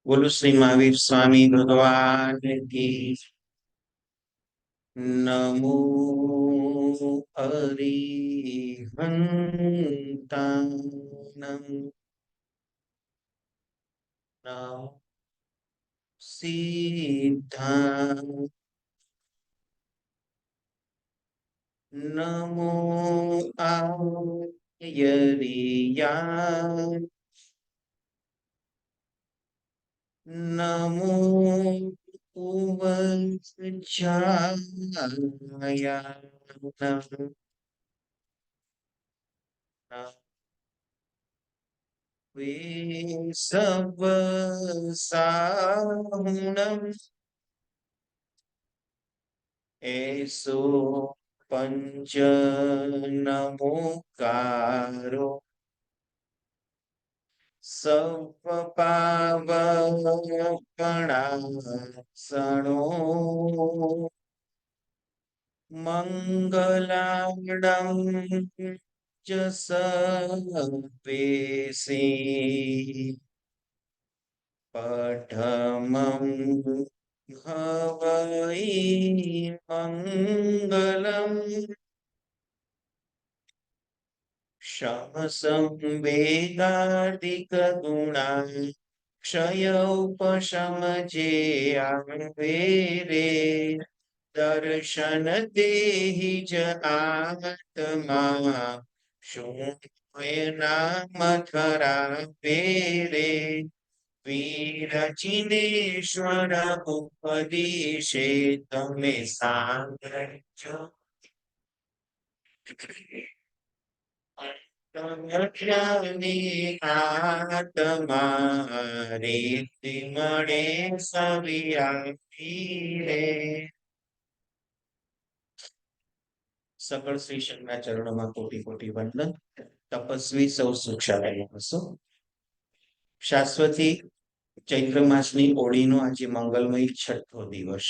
बोलो श्री महावीर स्वामी भगवान की। नमो अरिहंताणं नमो सिद्धां नमो आयर्याय नमो उवज्जाय नमः वेसवसाहुणम् एषो पञ्च नमोकारो सपपावपणासनो मङ्गलाडं च सर्वेषे पठमं हवै मङ्गलम् शमसंवेदादिकगुणा क्षय उपशमजेयावेरे दर्शन देहि च आत्मा शून्य नामथरा वेरे वीरचिनेश्वर उपदेशे तमे सांगर्य आत्मा રીતિ મળે સવિયા સકળ શ્રી શંકરના ચરણોમાં કોટી કોટી વંદન. તપસ્વી સૌ સુક્ષાલય હશો. શાશ્વતી ચૈત્ર માસની ઓળીનો આજે મંગલમય છઠ્ઠો દિવસ,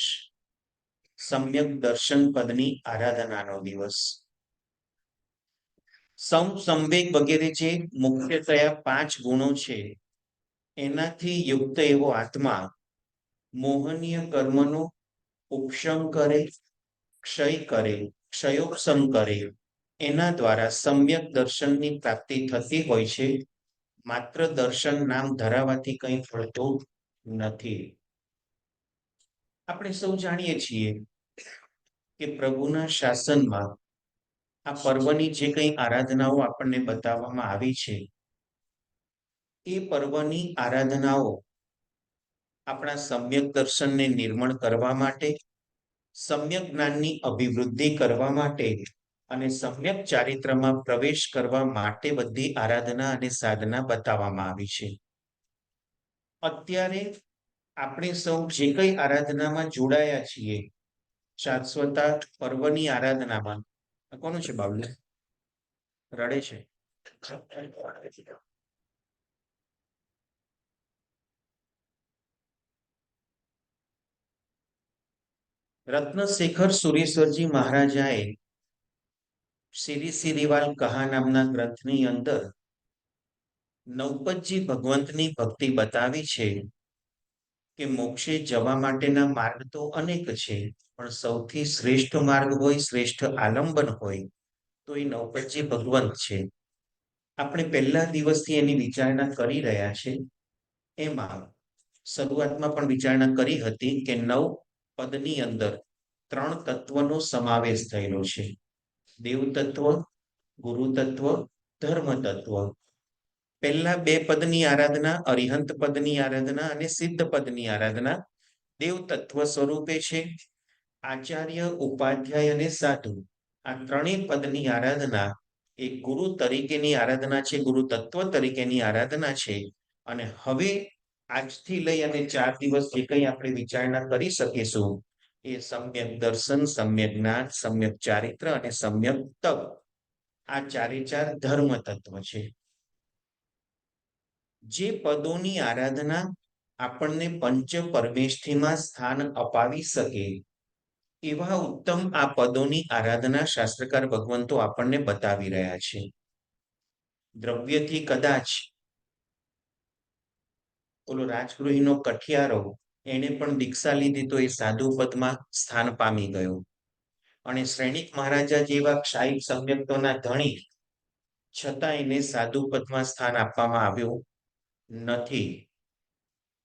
સમ્યક દર્શન પદની આરાધનાનો દિવસ. સંવેગ વગેરે જે મુખ્યતયા 5 ગુણો છે એનાથી યુક્ત એવો આત્મા મોહનીય કર્મનો ઉપશમ કરે, ક્ષય કરે, ક્ષયોપશમ કરે, એના દ્વારા સમ્યક દર્શનની પ્રાપ્તિ થતી હોય છે. માત્ર દર્શન નામ ધરાવવાથી કંઈ ફળતું નથી. આપણે સૌ જાણીએ છીએ કે પ્રભુના શાસનમાં આ પર્વની જે કંઈ આરાધનાઓ આપણને બતાવવામાં આવી છે એ પર્વની આરાધનાઓ આપણા સમ્યક દર્શનને નિર્મળ કરવા માટે, સમ્યક જ્ઞાનની અભિવૃદ્ધિ કરવા માટે અને સમ્યક ચારિત્રમાં પ્રવેશ કરવા માટે બધી આરાધના અને સાધના બતાવવામાં આવી છે. અત્યારે આપણે સૌ જે કંઈ આરાધનામાં જોડાયા છીએ, શાશ્વતા પર્વની આરાધનામાં, કોનું છે બાબુ? રડે છે. રત્નશેખર સુરેશ્વરજી મહારાજાએ શ્રી સિરીવાલ કહા નામના ગ્રંથની અંદર નૌપતજી ભગવંતની ભક્તિ બતાવી છે કે મોક્ષે જવા માટેના માર્ગ તો અનેક છે, પણ સૌથી શ્રેષ્ઠ માર્ગ હોય, શ્રેષ્ઠ આલંબન હોય તો એ નૌપતજી ભગવંત છે. આપણે પહેલા દિવસથી એની વિચારણા કરી રહ્યા છે. એમાં શરૂઆતમાં પણ વિચારણા કરી હતી કે 9 પદની અંદર 3 તત્વનો સમાવેશ થયેલો છે: દેવ તત્વ, ગુરુ તત્વ, ધર્મ તત્વ. પહેલા 2 પદની આરાધના, અરિહંત પદની આરાધના અને સિદ્ધ પદની આરાધના દેવ તત્વ સ્વરૂપે છે. આચાર્ય, ઉપાધ્યાય અને સાધુ, આ 3 પદની આરાધના એ ગુરુ તરીકેની આરાધના છે, ગુરુ તત્વ તરીકેની આરાધના છે. અને હવે આજથી લઈ અને 4 દિવસ જે કંઈ આપણે વિચારણા કરી શકીશું એ સમ્યક દર્શન, સમ્યક જ્ઞાન, સમ્યક ચારિત્ર અને સમ્યક તપ, આ 4 ધર્મ તત્વ છે. જે પદોની આરાધના આપણને પંચ પરમેષ્ઠીમાં સ્થાન અપાવી શકે એવા ઉત્તમ આ પદોની આરાધના શાસ્ત્રકાર ભગવંતો આપણને બતાવી રહ્યા છે. દ્રવ્યથી કદાચ ઓલો રાજગૃહીનો કઠિયારો એને પણ દીક્ષા લીધી તો એ સાધુ પદમાં સ્થાન પામી ગયો. અને શ્રેણિક મહારાજા જેવા ક્ષાયિક સમ્યક્તોના ધણી છતાં એને સાધુ પદમાં સ્થાન આપવામાં આવ્યું નથી.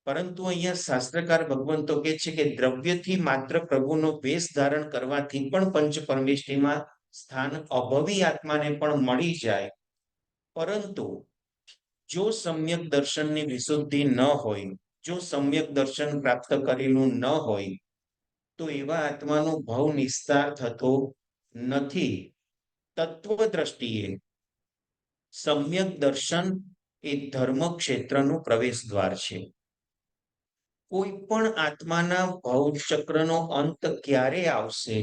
પરંતુ અહીંયા શાસ્ત્રકાર ભગવંતો કહે છે કે દ્રવ્યથી માત્ર પ્રભુનો વેશ ધારણ કરવાથી પણ પંચ પરમેષ્ઠીમાં સ્થાન અભવી આત્માને પણ મળી જાય. પરંતુ જો સમ્યક દર્શનની વિશુદ્ધિ ન હોય, જો સમ્યક દર્શન પ્રાપ્ત કરેલું ન હોય, તો એવા આત્માનો ભાવ નિસ્તાર થતો નથી. તત્વ દ્રષ્ટિએ સમ્યક દર્શન એ ધર્મ ક્ષેત્રનું પ્રવેશ દ્વાર છે. કોઈ પણ આત્માના ભવચક્રનો અંત ક્યારે આવશે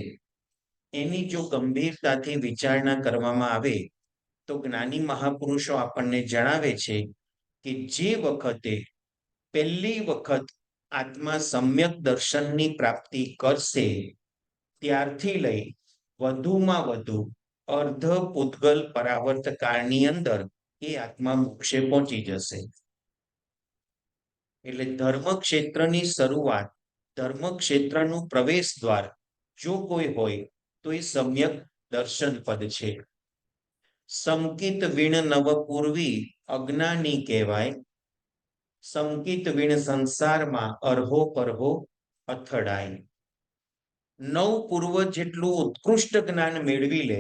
એની જો ગંભીરતાથી વિચારણા કરવામાં આવે તો જ્ઞાની મહાપુરુષો આપણને જણાવે છે કે જે વખતે પહેલી વખત આત્મા સમ્યક દર્શનની પ્રાપ્તિ કરશે ત્યારથી લઈ વધુમાં વધુ અર્ધ પૂતગલ પરાવર્ત કાળની અંદર એ આત્મા મોક્ષે પહોંચી જશે. એટલે ધર્મ ક્ષેત્રની શરૂઆત, ધર્મ ક્ષેત્રનું પ્રવેશ દ્વાર જો કોઈ હોય તો એ સમ્યક દર્શન પદ છે. સંકિત વીણ નવપૂર્વી અજ્ઞાની કહેવાય, સંકિત વીણ સંસારમાં અર્હો પરહો અથડાય. નવ પૂર્વ જેટલું ઉત્કૃષ્ટ જ્ઞાન મેળવી લે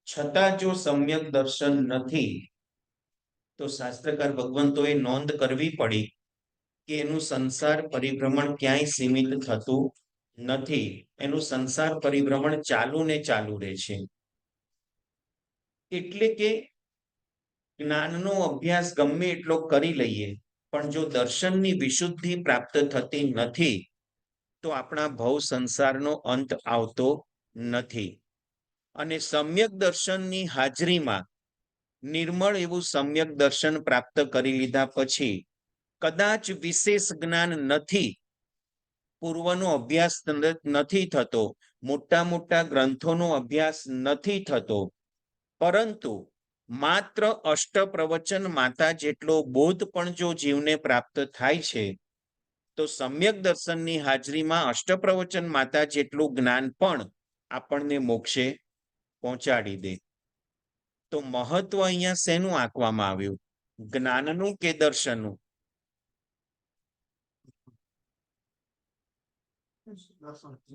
છતાં જો સમ્યક દર્શન નથી તો શાસ્ત્રકાર ભગવંતોએ નોંધ કરવી પડી કે એનું સંસાર પરિભ્રમણ ક્યાંય સીમિત થતું નથી. એનું સંસાર પરિભ્રમણ ચાલુ ને ચાલુ રહે છે. એટલે કે જ્ઞાનનો અભ્યાસ ગમે એટલો કરી લઈએ પણ જો દર્શનની વિશુદ્ધિ પ્રાપ્ત થતી નથી તો આપણા ભવ સંસારનો અંત આવતો નથી. અને સમ્યક દર્શનની હાજરીમાં નિર્મળ એવું સમ્યક દર્શન પ્રાપ્ત કરી લીધા પછી કદાચ વિશેષ જ્ઞાન નથી, પૂર્વનો અભ્યાસ નથી થતો, મોટા મોટા ગ્રંથોનો અભ્યાસ નથી થતો, પરંતુ માત્ર અષ્ટપ્રવચન માતા જેટલો બોધ પણ જો જીવને પ્રાપ્ત થાય છે તો સમ્યક દર્શનની હાજરીમાં અષ્ટપ્રવચન માતા જેટલું જ્ઞાન પણ આપણને મોક્ષે પહોંચાડી દે. તો મહત્વ અહીંયા શેનું આંકવામાં આવ્યું, જ્ઞાનનું કે દર્શનનું?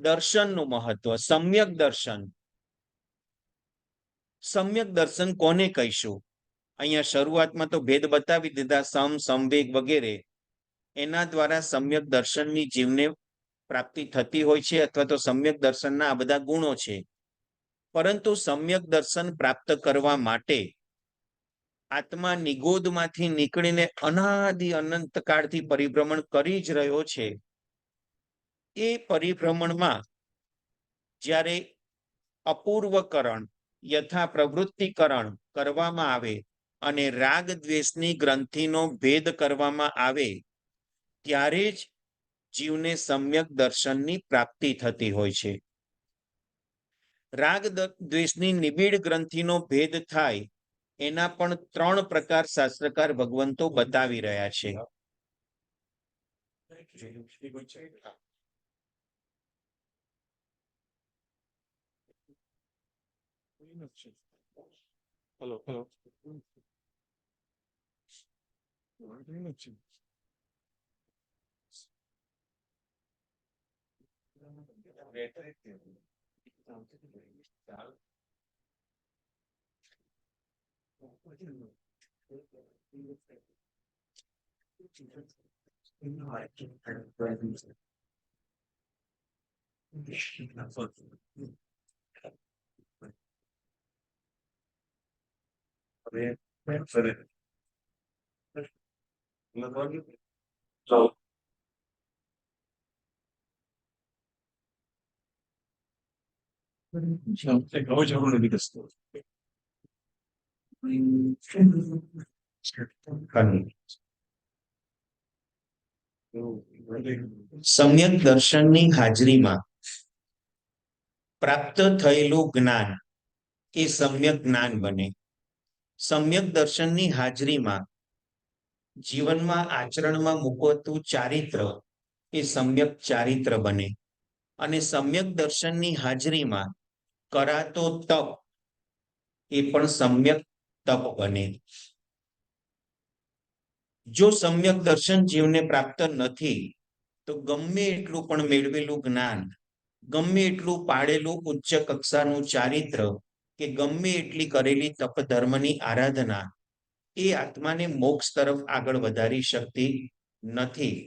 દર્શનનું મહત્વ. સમ્યક દર્શન. સમ્યક દર્શન કોને કહીશું? અહીંયા શરૂઆતમાં તો ભેદ બતાવી દીધા, સમ, સંવેગ વગેરે. એના દ્વારા સમ્યક દર્શનની જીવને પ્રાપ્તિ થતી હોય છે અથવા તો સમ્યક દર્શનના આ બધા ગુણો છે. પરંતુ સમ્યક દર્શન પ્રાપ્ત કરવા માટે આત્મા નિગોદમાંથી નીકળીને અનાદિ અનંત કાળથી પરિભ્રમણ કરી જ રહ્યો છે. એ પરિભ્રમણમાં જ્યારે અપૂર્વકરણ યથા પ્રવૃત્તિકરણ કરવામાં આવે અને રાગ દ્વેષની ગ્રંથિનો ભેદ કરવામાં આવે ત્યારે જ જીવને સમ્યક દર્શનની પ્રાપ્તિ થતી હોય છે. રાગ દ્વેષની નિબિડ ગ્રંથિનો ભેદ થાય એના પણ 3 પ્રકાર શાસ્ત્રકાર ભગવંતો બતાવી રહ્યા છે. હેલો હેલો જરૂર નથી દસતો. સમ્યક દર્શનની હાજરીમાં પ્રાપ્ત થયેલું જ્ઞાન એ સમ્યક જ્ઞાન બને. સમ્યક દર્શનની હાજરીમાં જીવનમાં આચરણમાં મૂકવતું ચારિત્ર એ સમ્યક ચારિત્ર બને. અને સમ્યક દર્શનની હાજરીમાં કરાતો તપ એ પણ સમ્યક તપ બને. જો સમ્યક દર્શન જીવને પ્રાપ્ત નથી તો ગમે એટલું પણ મેળવેલું જ્ઞાન, ગમે એટલું પાડેલું ઉચ્ચ કક્ષાનું ચારિત્ર કે ગમે એટલી કરેલી તપ ધર્મની આરાધના એ આત્માને મોક્ષ તરફ આગળ વધારી શકતી નથી.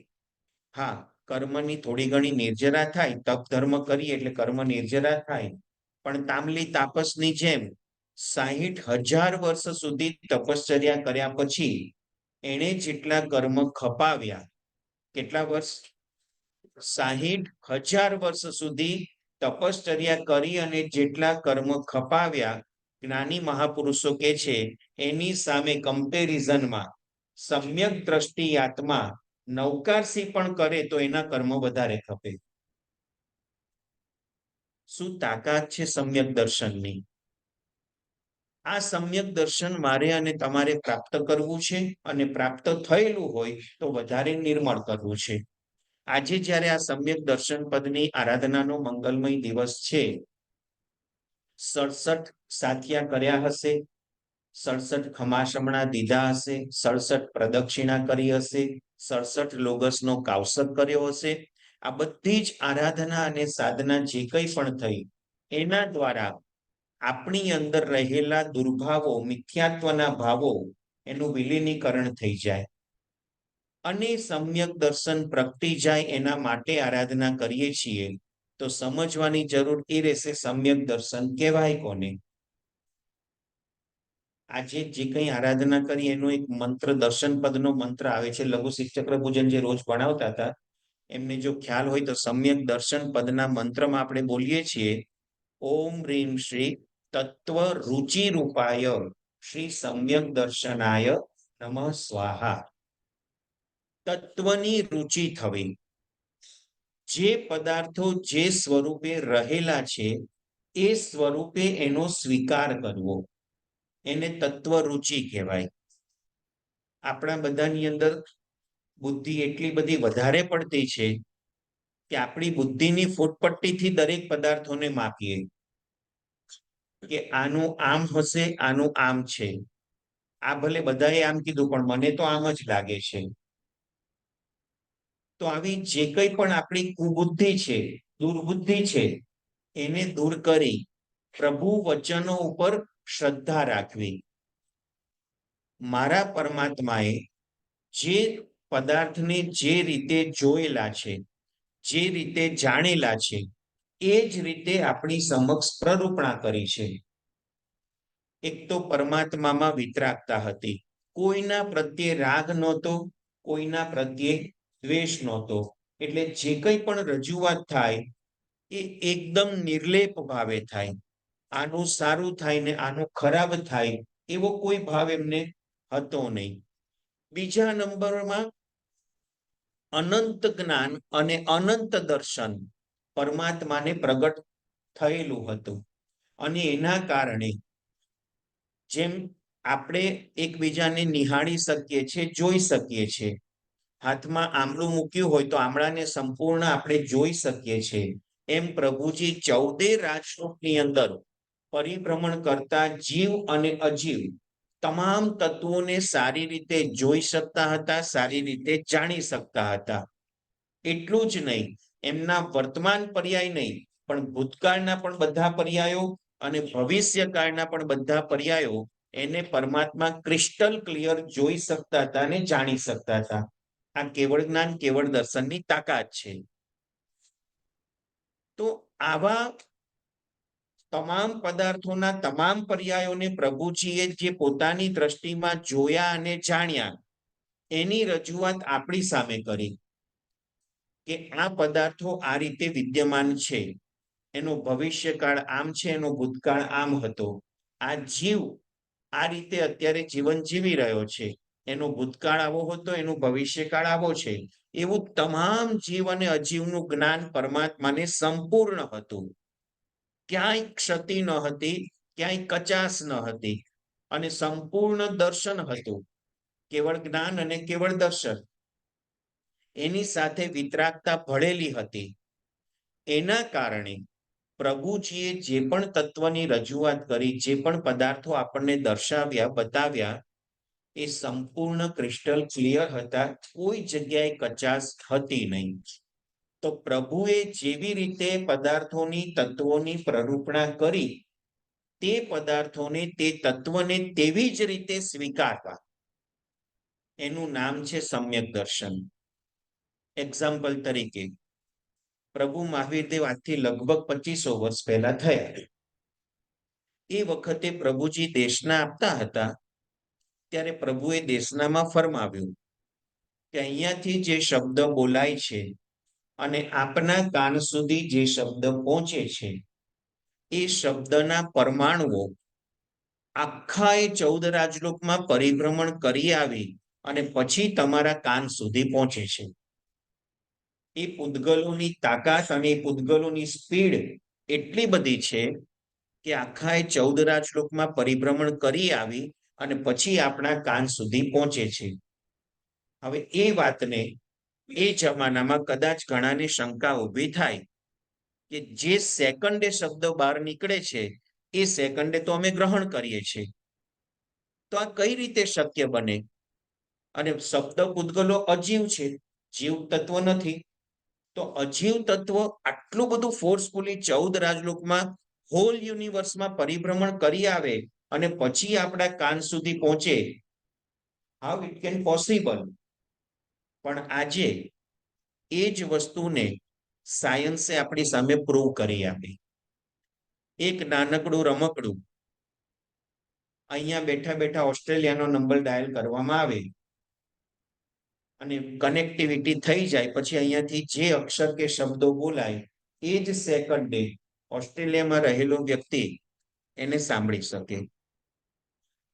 હા, કર્મની થોડી ઘણી નિર્જરા થાય, તપ ધર્મ કરીએ એટલે કર્મ નિર્જરા થાય, પણ તાંબલી તાપસની જેમ 60,000 વર્ષ સુધી તપશ્ચર્યા કર્યા પછી એણે જેટલા કર્મ ખપાવ્યા, કેટલા વર્ષ? 60,000 વર્ષ સુધી તપશ્ચર્યા કરી અને જેટલા કર્મ ખપાવ્યા, જ્ઞાની મહાપુરુષો કે છે એની સામે કમ્પેરિઝનમાં સમ્યક દ્રષ્ટિ આત્મા નવકારસી પણ કરે તો એના કર્મ વધારે ખપે. શું તાકાત છે સમ્યક દર્શનની? આ સમ્યક દર્શન મારે અને તમારે પ્રાપ્ત કરવું છે, અને પ્રાપ્ત થયેલું હોય તો વધારે નિર્મળ કરવું છે. આજે જ્યારે આ સમ્યક દર્શન પદની આરાધનાનો મંગલમય દિવસ છે, 67 સાથિયા કર્યા હશે, 67 ખમાસમણા દીધા હશે, 67 પ્રદક્ષિણા કરી હશે, 67 લોગસનો કાવસક કર્યો હશે. આ બધી જ આરાધના અને સાધના જે કંઈ પણ થઈ એના દ્વારા આપણી અંદર રહેલા દુર્ભાવો, મિથ્યાત્વના ભાવો એનું વિલીનીકરણ થઈ જાય અને સમ્યક દર્શન પ્રગટી જાય એના માટે આરાધના કરીએ છીએ. તો સમજવાની જરૂર એ રહેશે સમ્યક દર્શન કહેવાય કોને. આજે જે કંઈ આરાધના કરી એનો એક મંત્ર, દર્શન પદનો મંત્ર આવે છે, લઘુ શિક્ષક પૂજન જે રોજ ભણાવતા હતા એમને જો ખ્યાલ હોય તો સમ્યક દર્શન પદના મંત્રમાં આપણે બોલીએ છીએ, ઓમ રીમ શ્રી તત્વ રુચિ રૂપાય શ્રી સમ્યક દર્શનાય નમઃ સ્વાહા. તત્વની રુચિ થવી, જે પદાર્થો જે સ્વરૂપે રહેલા છે એ સ્વરૂપે એનો સ્વીકાર કરવો, એને તત્વ રુચિ કહેવાય. આપણા બધાની અંદર બુદ્ધિ એટલી બધી વધારે પડતી છે કે આપણી બુદ્ધિની ફૂટપટ્ટીથી દરેક પદાર્થોને માપીએ કે આનું આમ હશે, આનું આમ છે, આ ભલે બધાએ આમ કીધું પણ મને તો આમ જ લાગે છે. તો આવી જે કંઈ પણ આપણી કુબુદ્ધિ છે, દુર્બુદ્ધિ છે, એને દૂર કરી પ્રભુ વચનો ઉપર શ્રદ્ધા રાખવી. મારા પરમાત્માએ જે પદાર્થને જે રીતે જોયેલા છે, જે રીતે જાણેલા છે, એ જ રીતે આપણી સમક્ષ પ્રરૂપણા કરી છે. એક તો પરમાત્મામાં વિતરાગતા હતી, કોઈના પ્રત્યે રાગ નહોતો, કોઈના પ્રત્યે દ્વેષ નહોતો. એટલે જે કંઈ પણ રજૂઆત થાય એ એકદમ નિર્લેપ ભાવે થાય. આનું સારું થાય ને આનું ખરાબ થાય એવો કોઈ ભાવ એમને હતો નહીં. બીજા નંબરમાં અનંત જ્ઞાન અને અનંત દર્શન પરમાત્માને પ્રગટ થયેલું હતું. અને એના કારણે જેમ આપણે એકબીજાને નિહાળી શકીએ છીએ, જોઈ શકીએ છીએ, હાથમાં આમળું મૂક્યું હોય તો આમળાને સંપૂર્ણ આપણે જોઈ શકીએ છીએ, એમ પ્રભુજી 14 રાજરૂપની અંદર પરિભ્રમણ કરતા જીવ અને અજીવ તમામ તત્વોને સારી રીતે જોઈ શકતા હતા, સારી રીતે જાણી શકતા હતા. એટલું જ નહીં, એમના વર્તમાન પર્યાય નહીં પણ ભૂતકાળના પણ બધા પર્યાયો અને ભવિષ્યકાળના પણ બધા પર્યાયો એને પરમાત્મા ક્રિસ્ટલ ક્લિયર જોઈ શકતા હતા અને જાણી શકતા હતા. આ કેવળ જ્ઞાન, કેવળ દર્શનની તાકાત છે. તો આવા તમામ પદાર્થોના તમામ પર્યાયોને પ્રભુજીએ જે પોતાની દ્રષ્ટિમાં જોયા અને જાણ્યા એની રજૂઆત આપણી સામે કરી કે આ પદાર્થો આ રીતે વિદ્યમાન છે, એનો ભવિષ્યકાળ આમ છે, એનો ભૂતકાળ આમ હતો. આ જીવ આ રીતે અત્યારે જીવન જીવી રહ્યો છે, એનો ભૂતકાળ આવો હતો, એનો ભવિષ્યકાળ આવો છે. એવું તમામ જીવ અને અજીવનું જ્ઞાન પરમાત્માને સંપૂર્ણ હતું. ક્યાંય ક્ષતિ ન હતી, ક્યાંય કચાશ ન હતી અને સંપૂર્ણ દર્શન હતું. કેવળ જ્ઞાન અને કેવળ દર્શન. એની સાથે વિતરાગતા ભળેલી હતી. એના કારણે પ્રભુજીએ જે પણ તત્વની રજૂઆત કરી, જે પણ પદાર્થો આપણને દર્શાવ્યા, બતાવ્યા, એ સંપૂર્ણ ક્રિસ્ટલ ક્લિયર હતા. કોઈ જગ્યાએ કચાશ હતી નહીં. તો પ્રભુએ જેવી રીતે પદાર્થોની, તત્વોની પ્રરૂપણા કરી, તે પદાર્થોને, તે તત્વને તેવી જ રીતે સ્વીકારવા, એનું નામ છે સમ્યક દર્શન. એક્ઝામ્પલ તરીકે, પ્રભુ મહાવીરદેવ આજથી લગભગ 2500 વર્ષ પહેલા થયા. એ વખતે પ્રભુજી દેશના આપતા હતા, ત્યારે પ્રભુએ દેશનામાં ફરમાવ્યું કે અહીંયાથી જે શબ્દ બોલાય છે અને આપના કાન સુધી જે શબ્દ પહોંચે છે, એ શબ્દના પરમાણુઓ આખા એ 14 રાજલોકમાં પરિભ્રમણ કરી આવી અને પછી તમારા કાન સુધી પહોંચે છે. એ પૂતગલોની તાકાત અને એ પૂતગલોની સ્પીડ એટલી બધી છે કે આખા એ 14 રાજલોકમાં પરિભ્રમણ કરી આવી અને પછી આપણા કાન સુધી પહોંચે છે. હવે એ વાતને એ જમાનામાં કદાચ ઘણાને શંકા ઊભી થાય કે જે સેકન્ડે શબ્દ બહાર નીકળે છે, એ સેકન્ડે તો અમે ગ્રહણ કરીએ છીએ, તો આ કઈ રીતે શક્ય બને? અને શબ્દ પૂતગલો અજીવ છે, જીવ તત્વ નથી. તો અજીવ તત્વ આટલું બધું ફોર્સફુલી 14 રાજલોકમાં, હોલ યુનિવર્સમાં પરિભ્રમણ કરી આવે અને પછી આપણા કાન સુધી પહોંચે, હાઉ ઇટ કેન પોસિબલ? પણ આજે એ જ વસ્તુને સાયન્સે આપણી સામે પ્રૂવ કરી આપી. એક નાનકડું રમકડું અહીંયા બેઠા બેઠા ઓસ્ટ્રેલિયાનો નંબર ડાયલ કરવામાં આવે અને કનેક્ટિવિટી થઈ જાય, પછી અહીંયાથી જે અક્ષર કે શબ્દો બોલાય, એ જ સેકન્ડે ઓસ્ટ્રેલિયામાં રહેલો વ્યક્તિ એને સાંભળી શકે.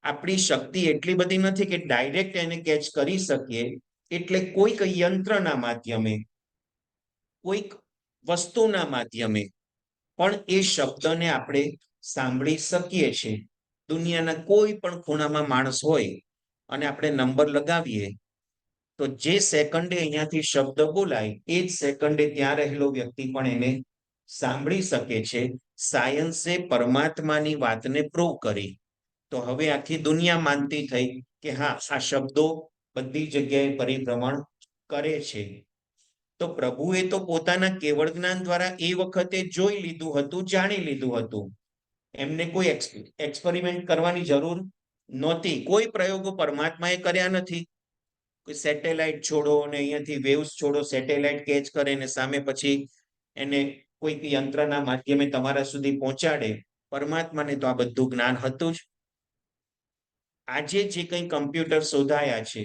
આપણી શક્તિ એટલી બધી નથી કે ડાયરેક્ટ એને કેચ કરી શકીએ, એટલે કોઈક યંત્રના માધ્યમે, કોઈક વસ્તુના માધ્યમે પણ એ શબ્દને આપણે સાંભળી શકીએ છીએ. દુનિયાના કોઈ પણ ખૂણામાં માણસ હોય અને આપણે નંબર લગાવીએ, તો જે સેકન્ડે અહીંયાથી શબ્દ બોલાય, એ જ સેકન્ડે ત્યાં રહેલો વ્યક્તિ પણ એને સાંભળી શકે છે. સાયન્સે પરમાત્માની વાતને પ્રૂવ કરી. તો હવે આખી દુનિયા માનતી થઈ કે હા, આ શબ્દો બધી જગ્યાએ પરિભ્રમણ કરે છે. તો પ્રભુએ તો પોતાના કેવળ જ્ઞાન દ્વારા એ વખતે જોઈ લીધું હતું, જાણી લીધું હતું. એમને કોઈ એક્સપેરિમેન્ટ કરવાની જરૂર નહોતી. કોઈ પ્રયોગો પરમાત્માએ કર્યા નથી. સેટેલાઇટ છોડો અને અહીંયાથી વેવ્સ છોડો, સેટેલાઇટ કેચ કરે ને સામે પછી એને કોઈક યંત્રના માધ્યમે તમારા સુધી પહોંચાડે. પરમાત્માને તો આ બધું જ્ઞાન હતું જ. આજે જે કંઈ કમ્પ્યુટર શોધાયા છે,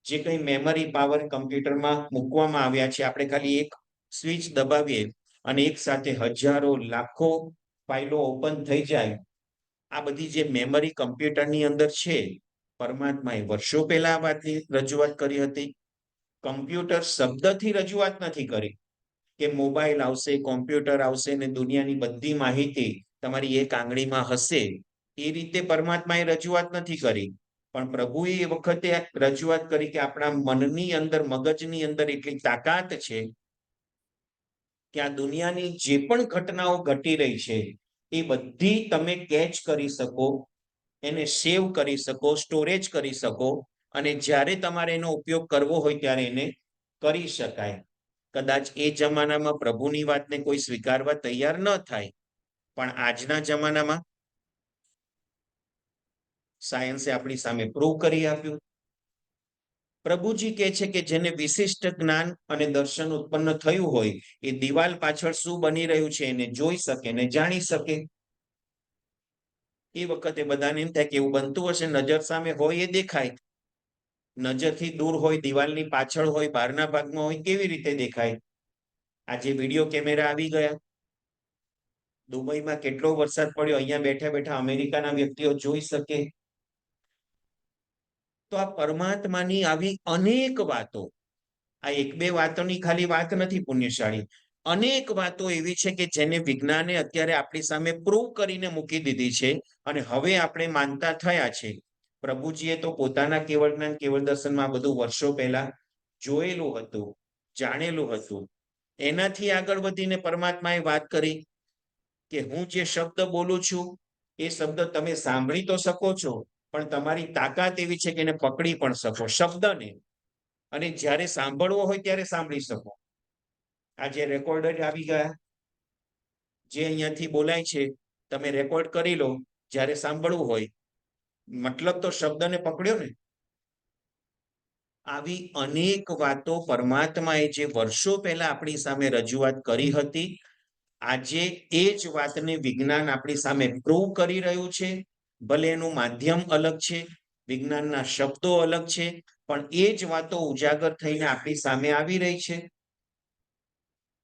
જે કંઈ મેમરી પાવર કમ્પ્યુટરમાં મૂકવામાં આવ્યા છે, આપણે ખાલી એક સ્વિચ દબાવીએ અને એક સાથે હજારો લાખો ફાઇલો ઓપન થઈ જાય. આ બધી જે મેમરી કમ્પ્યુટરની અંદર છે, પરમાત્માએ વર્ષો પહેલા આ વાતની રજૂઆત કરી હતી. કમ્પ્યુટર શબ્દથી રજૂઆત નથી કરી કે મોબાઈલ આવશે, કોમ્પ્યુટર આવશે ને દુનિયાની બધી માહિતી તમારી એક આંગળીમાં હશે. એ રીતે પરમાત્માએ રજૂઆત નથી કરી. પણ પ્રભુએ એ વખતે રજૂઆત કરી કે આપણા મનની અંદર, મગજની અંદર એટલી તાકાત છે કે આ દુનિયાની જે પણ ઘટનાઓ ઘટી રહી છે, એ બધી તમે કેચ કરી શકો, એને સેવ કરી શકો, સ્ટોરેજ કરી શકો અને જ્યારે તમારે એનો ઉપયોગ કરવો હોય ત્યારે એને કરી શકાય. કદાચ એ જમાનામાં પ્રભુની વાતને કોઈ સ્વીકારવા તૈયાર ન થાય, પણ આજના જમાનામાં સાયન્સે આપણી સામે પ્રૂવ કરી આપ્યું. પ્રભુજી કહે છે કે જેને વિશિષ્ટ જ્ઞાન અને દર્શન ઉત્પન્ન થયું હોય, એ દિવાલ પાછળ શું બની રહ્યું છે એને જોઈ શકે ને જાણી શકે. એ વખતે બધાને એમ થાય કે એવું બનતું હશે, નજર સામે હોય એ દેખાય, નજરથી દૂર હોય, દિવાલની પાછળ હોય, બહારના ભાગમાં હોય, કેવી રીતે દેખાય? આજે વિડીયો કેમેરા આવી ગયા. દુબઈમાં કેટલો વરસાદ પડ્યો, અહીંયા બેઠા બેઠા અમેરિકાના વ્યક્તિઓ જોઈ શકે. તો આ પરમાત્માની આવી અનેક વાતો, આ એક બે વાતોની ખાલી વાત નથી પુણ્યશાળી. અનેક વાતો એવી છે કે જેને વિજ્ઞાને અત્યારે આપણી સામે પ્રૂવ કરીને મૂકી દીધી છે અને હવે આપણે માનતા થયા છે. પ્રભુજીએ તો પોતાના કેવળ જ્ઞાન કેવળ દર્શનમાં બધું વર્ષો પહેલા જોયેલું હતું, જાણેલું હતું. એનાથી આગળ વધીને પરમાત્માએ વાત કરી કે હું જે શબ્દ બોલું છું એ શબ્દ તમે સાંભળી તો શકો છો, પણ તમારી તાકાત એવી છે કે એને પકડી પણ શકો શબ્દને, અને જ્યારે સાંભળવો હોય ત્યારે સાંભળી શકો. આ જે રેકોર્ડર આવી ગયા, જે અહીંયાથી બોલાય છે તમે રેકોર્ડ કરી લો, જ્યારે સાંભળવું હોય. મતલબ તો શબ્દને પકડ્યો ને. આવી અનેક વાતો પરમાત્માએ જે વર્ષો પહેલા આપણી સામે રજૂઆત કરી હતી, આજે એ જ વાતને વિજ્ઞાન આપણી સામે પ્રૂવ કરી રહ્યું છે. ભલે એનું માધ્યમ અલગ છે, વિજ્ઞાનના શબ્દો અલગ છે, પણ એ જ વાતો ઉજાગર થઈને આપણી સામે આવી રહી છે.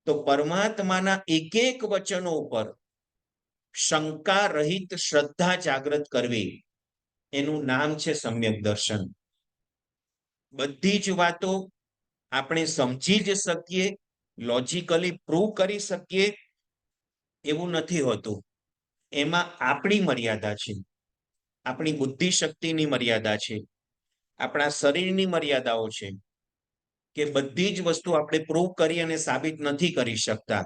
તો પરમાત્માના એક એક વચનો ઉપર શંકા રહિત શ્રદ્ધા જાગૃત કરવી, એનું નામ છે સમ્યક દર્શન. બધી જ વાતો આપણે સમજી જ શકીએ, લોજિકલી પ્રૂવ કરી શકીએ એવું નથી હોતું. એમાં આપણી મર્યાદા છે, આપણી બુદ્ધિ શક્તિની મર્યાદા છે, આપણા શરીરની મર્યાદાઓ છે કે બધી જ વસ્તુ આપણે પ્રૂવ કરી અને સાબિત નથી કરી શકતા.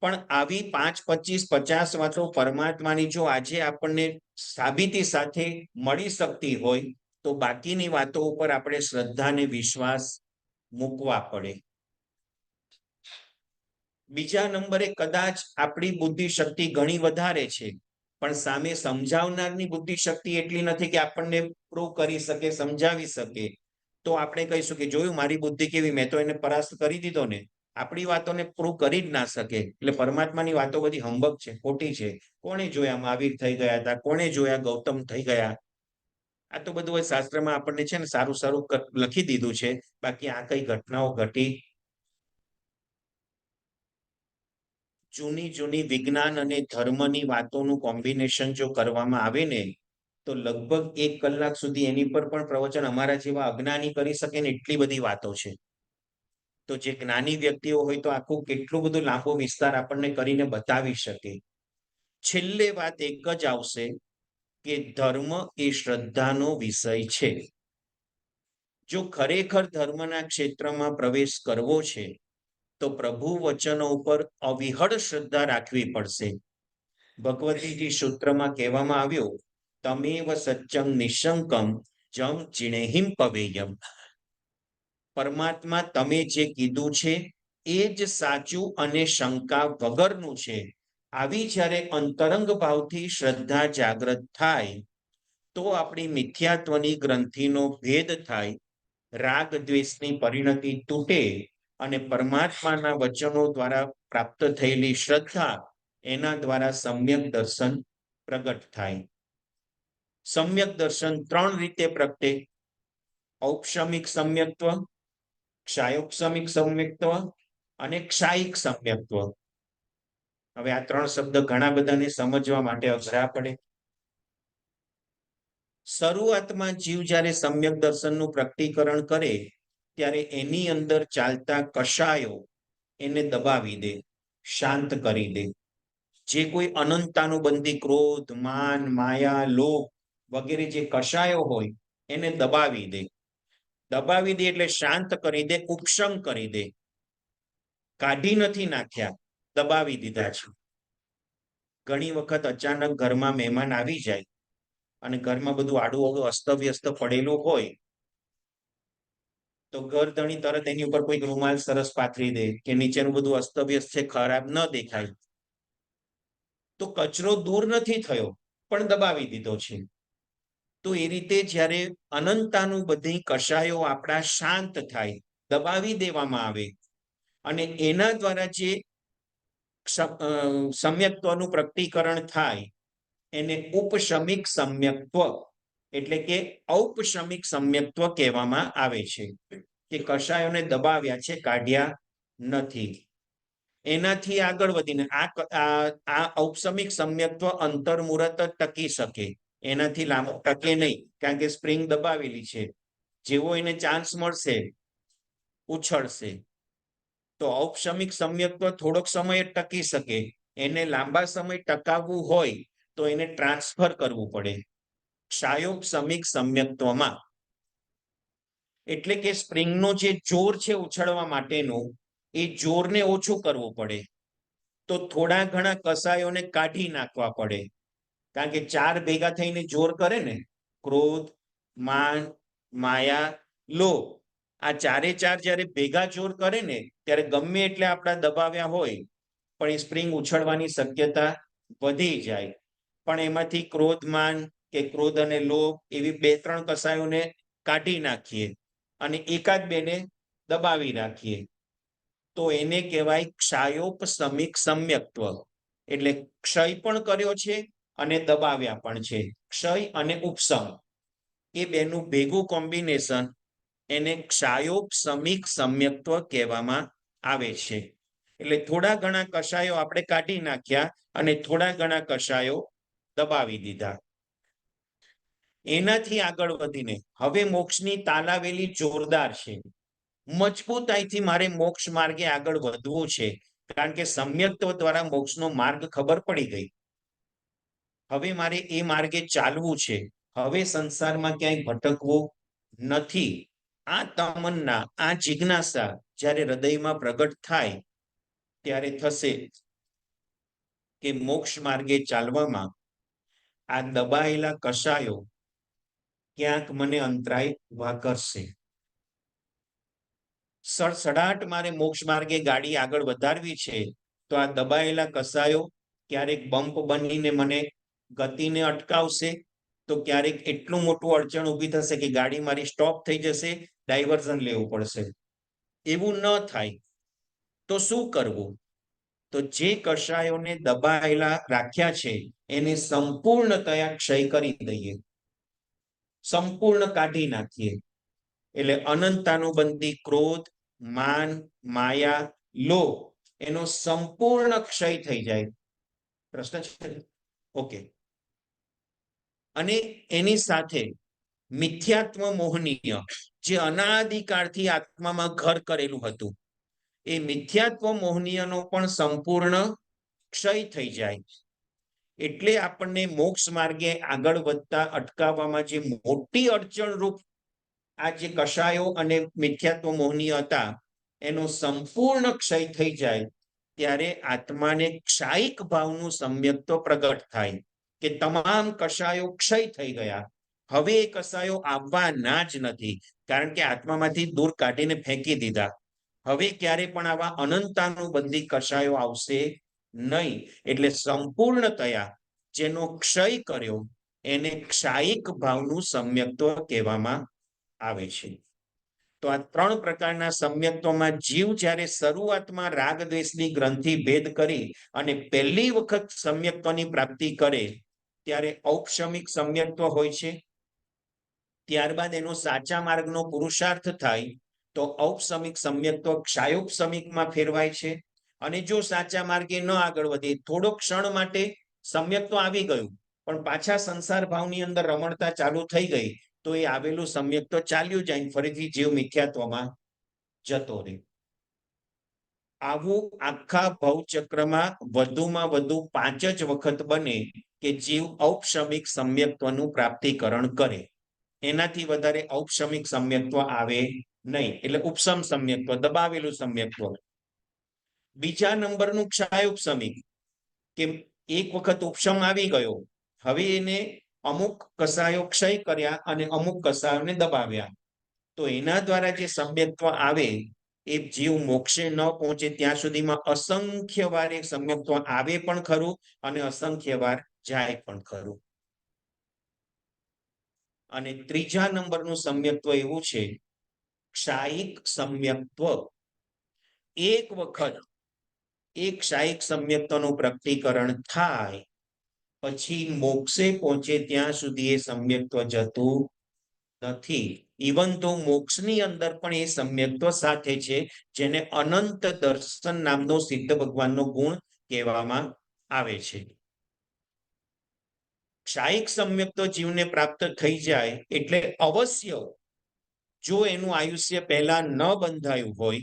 પણ આવી 5, 25, 50 વાતો પરમાત્માની જો આજે આપણને સાબિતી સાથે મળી શકતી હોય, તો બાકીની વાતો ઉપર આપણે શ્રદ્ધા અને વિશ્વાસ મૂકવા પડે. બીજા નંબરે કદાચ આપણી બુદ્ધિ શક્તિ ઘણી વધારે છે, પણ સામે સમજાવનારની બુદ્ધિ શક્તિ એટલી નથી કે આપણને પ્રૂવ કરી શકે, સમજાવી શકે. તો આપણે કહીશું કે જોયું મારી બુદ્ધિ કેવી, મેં તો એને પરાસ્ત કરી દીધો ને. આપણી વાતોને પ્રૂવ કરી જ ના શકે. એટલે પરમાત્માની વાતો બધી હંબક છે, ખોટી છે. કોણે જોયા મહાવીર થઈ ગયા હતા, કોણે જોયા ગૌતમ થઈ ગયા. આ તો બધું શાસ્ત્રમાં આપણને છે ને સારું સારું લખી દીધું છે, બાકી આ કઈ ઘટનાઓ ઘટી. જૂની જૂની વિજ્ઞાન અને ધર્મની વાતોનું કોમ્બિનેશન જો કરવામાં આવે ને, તો લગભગ 1 કલાક સુધી એની પર પણ પ્રવચન અમારા જેવા અજ્ઞાની કરી શકે ને, એટલી બધી વાતો છે. તો જે જ્ઞાની વ્યક્તિઓ હોય તો આખું કેટલું બધું લાંબો વિસ્તાર આપણને કરીને બતાવી શકે. છેલ્લે વાત એક જ આવશે કે ધર્મ એ શ્રદ્ધાનો વિષય છે. જો ખરેખર ધર્મના ક્ષેત્રમાં પ્રવેશ કરવો છે, તો પ્રભુ વચનો ઉપર અવિહળ શ્રદ્ધા રાખવી પડશે. ભગવતીજી સૂત્રમાં કહેવામાં આવ્યું, તમેવ સત્યમ નિશંકમ જમ ચિણેહિમ પવેયમ. પરમાત્મા તમે જે કીધું છે એ જ સાચું અને શંકા વગરનું છે. આવી જ્યારે અંતરંગ ભાવથી શ્રદ્ધા જાગૃત થાય, તો આપણી મિથ્યાત્વની ગ્રંથિનો ભેદ થાય, રાગ દ્વેષની પરિણતિ તૂટે અને પરમાત્માના વચનો દ્વારા પ્રાપ્ત થયેલી શ્રદ્ધા, એના દ્વારા સમ્યક દર્શન પ્રગટ થાય. સમ્યક દર્શન 3 રીતે પ્રગટે: ઔપશમિક સમ્યક્ત્વ, ક્ષાયોપશમિક સમ્યક્ત્વ અને ક્ષાયિક સમ્યક્ત્વ. હવે આ 3 શબ્દ ઘણા બધાને સમજવા માટે અઘરા પડે. શરૂઆતમાં જીવ જ્યારે સમ્યક દર્શનનું પ્રકટીકરણ કરે, ત્યારે એની અંદર ચાલતા કષાયો એને દબાવી દે, શાંત કરી દે. જે કોઈ અનંતાનુબંધી ક્રોધ, માન, માયા, લોભ વગેરે જે કષાયો હોય એને દબાવી દે. દબાવી દે એટલે શાંત કરી દે, ઉપશમ કરી દે. કાઢી નથી નાખ્યા, દબાવી દીધા છે. ઘણી વખત અચાનક ઘરમાં મહેમાન આવી જાય અને ઘરમાં બધું આડું અવળું અસ્તવ્યસ્ત પડેલું હોય, તો ઘરધણી તરત એની ઉપર કોઈ રૂમાલ સરસ પાથરી દે કે નીચેનું બધું અસ્તવ્યસ્ત છે, ખરાબ ન દેખાય. તો કચરો દૂર નથી થયો, પણ દબાવી દીધો છે. તો એ રીતે જ્યારે અનંતાનું બધી કષાયો આપણા શાંત થાય, દબાવી દેવામાં આવે, અને એના દ્વારા જે સમ્યક્ત્વનું પ્રકટીકરણ થાય, એને ઉપશમિક સમ્યક્ત્વ એટલે કે ઔપશમિક સમ્યક્ત્વ કહેવામાં આવે છે. કે કષાયોને દબાવ્યા છે, કાઢ્યા નથી. એનાથી આગળ વધીને આ ઔપશમિક સમ્યક્ત્વ અંતર્મુહૂર્ત જ ટકી શકે, એનાથી લાંબુ ટકે નહીં, કારણ કે સ્પ્રિંગ દબાવેલી છે. જેવો એને ચાન્સ મળશે, ઉછળશે. તો ઔપશમિક સમ્યક્ત્વ થોડોક સમય ટકી શકે, એને લાંબા સમય ટકાવવું હોય તો એને ટ્રાન્સફર કરવું પડે ક્ષાયોપશમિક સમ્યક્ત્વમાં. એટલે કે સ્પ્રિંગનો જે જોર છે ઉછળવા માટેનું, એ જોરને ઓછું કરવું પડે. તો થોડા ઘણા કસાયોને કાઢી નાખવા પડે, કારણ કે ચાર ભેગા થઈને જોર કરે ને, ક્રોધ, માન, માયા, લોભ, આ ચારે ચાર જ્યારે ભેગા જોર કરે ને ત્યારે ગમે એટલે આપણા દબાવ્યા હોય પણ એ સ્પ્રિંગ ઉછળવાની શક્યતા વધી જાય. પણ એમાંથી ક્રોધ, માન કે ક્રોધ અને લોભ એવી બે ત્રણ કસાયોને કાઢી નાખીએ અને એકાદ બેને દબાવી રાખીએ તો એને કહેવાય ક્ષાયોપશમિક સમ્યક્ત્વ. એટલે ક્ષય પણ કર્યો છે અને દબાવ્યા પણ છે. ક્ષય અને ઉપશમ એ બેનું ભેગું કોમ્બિનેશન એને ક્ષાયોપશમિક સમ્યક્ત્વ કહેવામાં આવે છે. એટલે થોડા ઘણા કષાયો આપણે કાઢી નાખ્યા અને થોડા ઘણા કષાયો દબાવી દીધા. એનાથી આગળ વધીને હવે મોક્ષની તાલાવેલી જોરદાર છે. મજબૂતાઈથી મારે મોક્ષ માર્ગે આગળ વધવું છે, કારણ કે સમ્યક્ત્વ દ્વારા મોક્ષનો માર્ગ ખબર પડી ગઈ. હવે મારે એ માર્ગે ચાલવું છે. હવે સંસારમાં ક્યાંય ભટકવું નથી. આ તમન્ના, આ જિજ્ઞાસા જ્યારે હૃદયમાં પ્રગટ થાય ત્યારે થશે કે મોક્ષ માર્ગે ચાલવામાં આ દબાયેલા કષાયો ક્યાંક મને અંતરાય ઉભા કરશે. સડસડાટ મારે મોક્ષ માર્ગે ગાડી આગળ વધારવી છે, તો આ દબાયેલા કષાયો ક્યારેક બમ્પ બનીને મને ગતિને અટકાવશે, તો ક્યારેક એટલું મોટું અડચણ ઊભી થશે કે ગાડી મારી સ્ટોપ થઈ જશે, ડાયવર્ઝન લેવું પડશે. એવું ન થાય તો શું કરવું? તો જે કષાયોને દબાયેલા રાખ્યા છે એને સંપૂર્ણતયા ક્ષય કરી દઈએ, સંપૂર્ણ કાઢી નાખીએ. એટલે અનંતાનુબંધી ક્રોધ, માન, માયા, લોભ એનો સંપૂર્ણ ક્ષય થઈ જાય. પ્રશ્ન છે? ઓકે. અને એની સાથે મિથ્યાત્વ મોહનીય, જે અનાદિકાળથી આત્મામાં ઘર કરેલું હતું, એ મિથ્યાત્વ મોહનીયનો પણ સંપૂર્ણ ક્ષય થઈ જાય. એટલે આપણને મોક્ષ માર્ગે આગળ વધતા અટકાવવામાં જે મોટી અડચણરૂપ આ જે કષાયો અને મિથ્યાત્વ મોહનીય હતા એનો સંપૂર્ણ ક્ષય થઈ જાય ત્યારે આત્માને ક્ષાયિક ભાવનું સમ્યક્ત્વ પ્રગટ થાય કે તમામ કષાયો ક્ષય થઈ ગયા. હવે એ કષાયો આવવાના જ નથી, કારણ કે આત્મામાંથી દૂર કાઢીને ફેંકી દીધા. હવે ક્યારે પણ આવા અનંતાનુબંધી કષાયો આવશે નહીં. એટલે સંપૂર્ણતયા જેનો ક્ષય કર્યો એને ક્ષાયિક ભાવનું સમ્યક્ત્વ કહેવામાં આવે છે. તો આ ત્રણ પ્રકારના સમ્યક્ત્વમાં જીવ જ્યારે શરૂઆતમાં રાગ દ્વેષની ગ્રંથિ ભેદ કરી અને પહેલી વખત સમ્યક્ત્વની પ્રાપ્તિ કરે ત્યારે ઔપશમિક સમ્યક્ત્વ હોય છે. ત્યારબાદ એનો સાચા માર્ગનો પુરુષાર્થ થાય તો ઔપશમિક સમ્યક્ત્વ ક્ષાયોપશમિકમાં ફેરવાય છે. અને જો સાચા માર્ગે ન આગળ વધે, થોડો ક્ષણ માટે સમ્યક્ત્વ આવી ગયું પણ પાછા સંસાર ભાવની અંદર રમણતા ચાલુ થઈ ગઈ, તો એ આવેલું સમ્યક્ત્વ ચાલ્યું જાય, ફરીથી જીવ મિથ્યાત્વમાં જતો રહે. આવું આખા ભવચક્રમાં વધુમાં વધુ 5 જ વખત બને કે જીવ ઔપશમિક સમ્યક્ત્વનું પ્રાપ્તિકરણ કરે. એનાથી વધારે ઔપશમિક સમ્યક્ત્વ આવે નહીં. એટલે ઉપશમ સમ્યક્ત્વ, દબાવેલું સમ્યક્ત્વ. બીજા નંબરનું ક્ષાયોપશમિક, કે એક વખત ઉપશમ આવી ગયો, હવે એને અમુક કષાયો ક્ષય કર્યા અને અમુક કષાયોને દબાવ્યા, તો એના દ્વારા જે સમ્યક્ત્વ આવે એ જીવ મોક્ષે ન પહોંચે ત્યાં સુધીમાં અસંખ્ય વાર એ સમ્યક્ત્વ આવે પણ ખરું અને અસંખ્ય વાર જાય પણ ખરું. અને ત્રીજા નંબરનું સમ્યક્ત્વ એવું છે ક્ષાયિક સમ્યક્ત્વ. એક વખત એક ક્ષાયિક સમ્યક્ત્વનું પ્રકટીકરણ થાય પછી મોક્ષે પહોંચે ત્યાં સુધી એ સમ્યક્ત્વ જતું નથી. ઇવન તો મોક્ષની અંદર પણ એ સમ્યક્ત્વ સાથે છે, જેને અનંત દર્શન નામનો સિદ્ધ ભગવાનનો ગુણ કહેવામાં આવે છે. ક્ષાયિક સમ્યક્ત્વ જીવને પ્રાપ્ત થઈ જાય એટલે અવશ્ય, જો એનું આયુષ્ય પહેલા ન બંધાયું હોય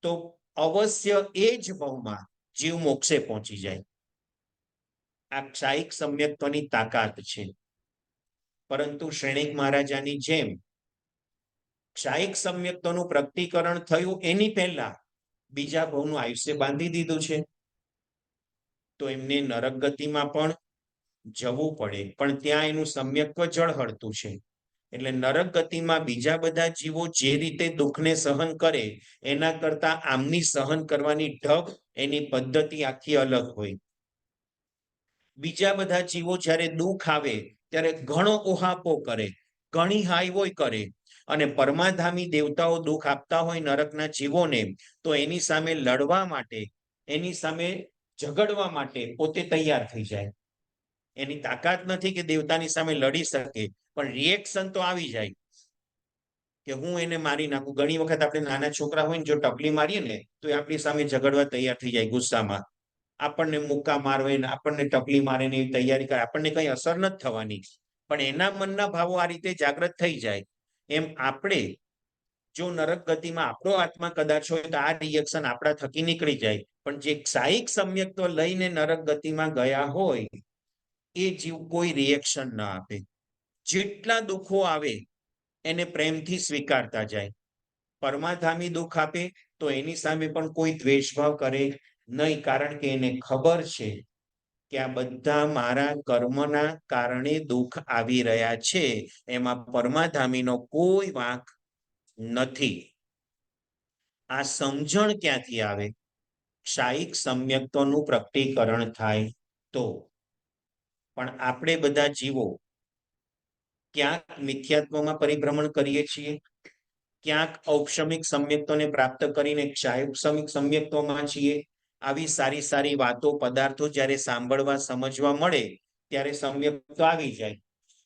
તો અવશ્ય એ જ ભવમાં જીવ મોક્ષે પહોંચી જાય. આ ક્ષાયિક સમ્યક્ત્વની તાકાત છે. પરંતુ શ્રેણિક મહારાજાની જેમ ક્ષાયિક સમ્યક્ત્વનું પ્રગટીકરણ થયું એની પહેલા બીજા ભવનું આયુષ્ય બાંધી દીધું છે. તો એમને નરક ગતિમાં પણ જવું પડે, પણ ત્યાં એનું સમ્યક્ત્વ ઝળહળતું છે. એટલે નરક ગતિમાં બીજા બધા જીવો જે રીતે દુઃખને સહન કરે એના કરતા આમની સહન કરવાની ઢબ, એની પદ્ધતિ આખી અલગ હોય. બીજા બધા જીવો જ્યારે દુઃખ આવે ત્યારે ઘણો ઓહાપો કરે, ઘણી હાઈવોય કરે, અને પરમાધામી દેવતાઓ દુઃખ આપતા હોય નરકના જીવોને તો એની સામે લડવા માટે, એની સામે ઝઘડવા માટે પોતે તૈયાર થઈ જાય. એની તાકાત નથી કે દેવતાની સામે લડી શકે, પણ રિએક્શન તો આવી જાય કે હું એને મારી નાખું. ઘણી વખત આપણે નાના છોકરા હોય ને જો ટપલી મારીએ ને તો એ આપણી સામે ઝઘડવા તૈયાર થઈ જાય ગુસ્સામાં. આપણને મુક્કા મારવે ને આપણને ટપલી મારે ને એવી તૈયારી કરે, આપણને કઈ અસર નથી થવાની, પણ એના મનના ભાવો આ રીતે જાગૃત થઈ જાય. એમ આપણે જો નરક ગતિમાં આપણો આત્મા કદાચ હોય તો આ રિએક્શન આપણા થકી નીકળી જાય. પણ જે ક્ષાયિક સમ્યક્ત્વ લઈને નરક ગતિમાં ગયા હોય એ જીવ કોઈ રિએક્શન ન આપે. જેટલા દુઃખો આવે એને પ્રેમથી સ્વીકારતા જાય. પરમાધામી દુઃખ આપે તો એની સામે પણ કોઈ દ્વેષભાવ કરે નહીં, કારણ કે એને ખબર છે કે આ બધા મારા કર્મના કારણે દુઃખ આવી રહ્યા છે, એમાં પરમાધામીનો કોઈ વાંક નથી. આ સમજણ ક્યાંથી આવે? ક્ષાયિક સમ્યક્ત્વનું પ્રગટીકરણ થાય તો. પણ આપણે બધા જીવો ક્યાંક મિથ્યાત્વમાં પરિભ્રમણ કરીએ છીએ, ક્યાંક ઔક્ષમિક સમ્યક્ત્વને પ્રાપ્ત કરીને ક્ષાયિક સમ્યક્ત્વમાં છીએ. આવી સારી સારી વાતો, પદાર્થો જ્યારે સાંભળવા સમજવા મળે ત્યારે સમ્યક્ત્વ આવી જાય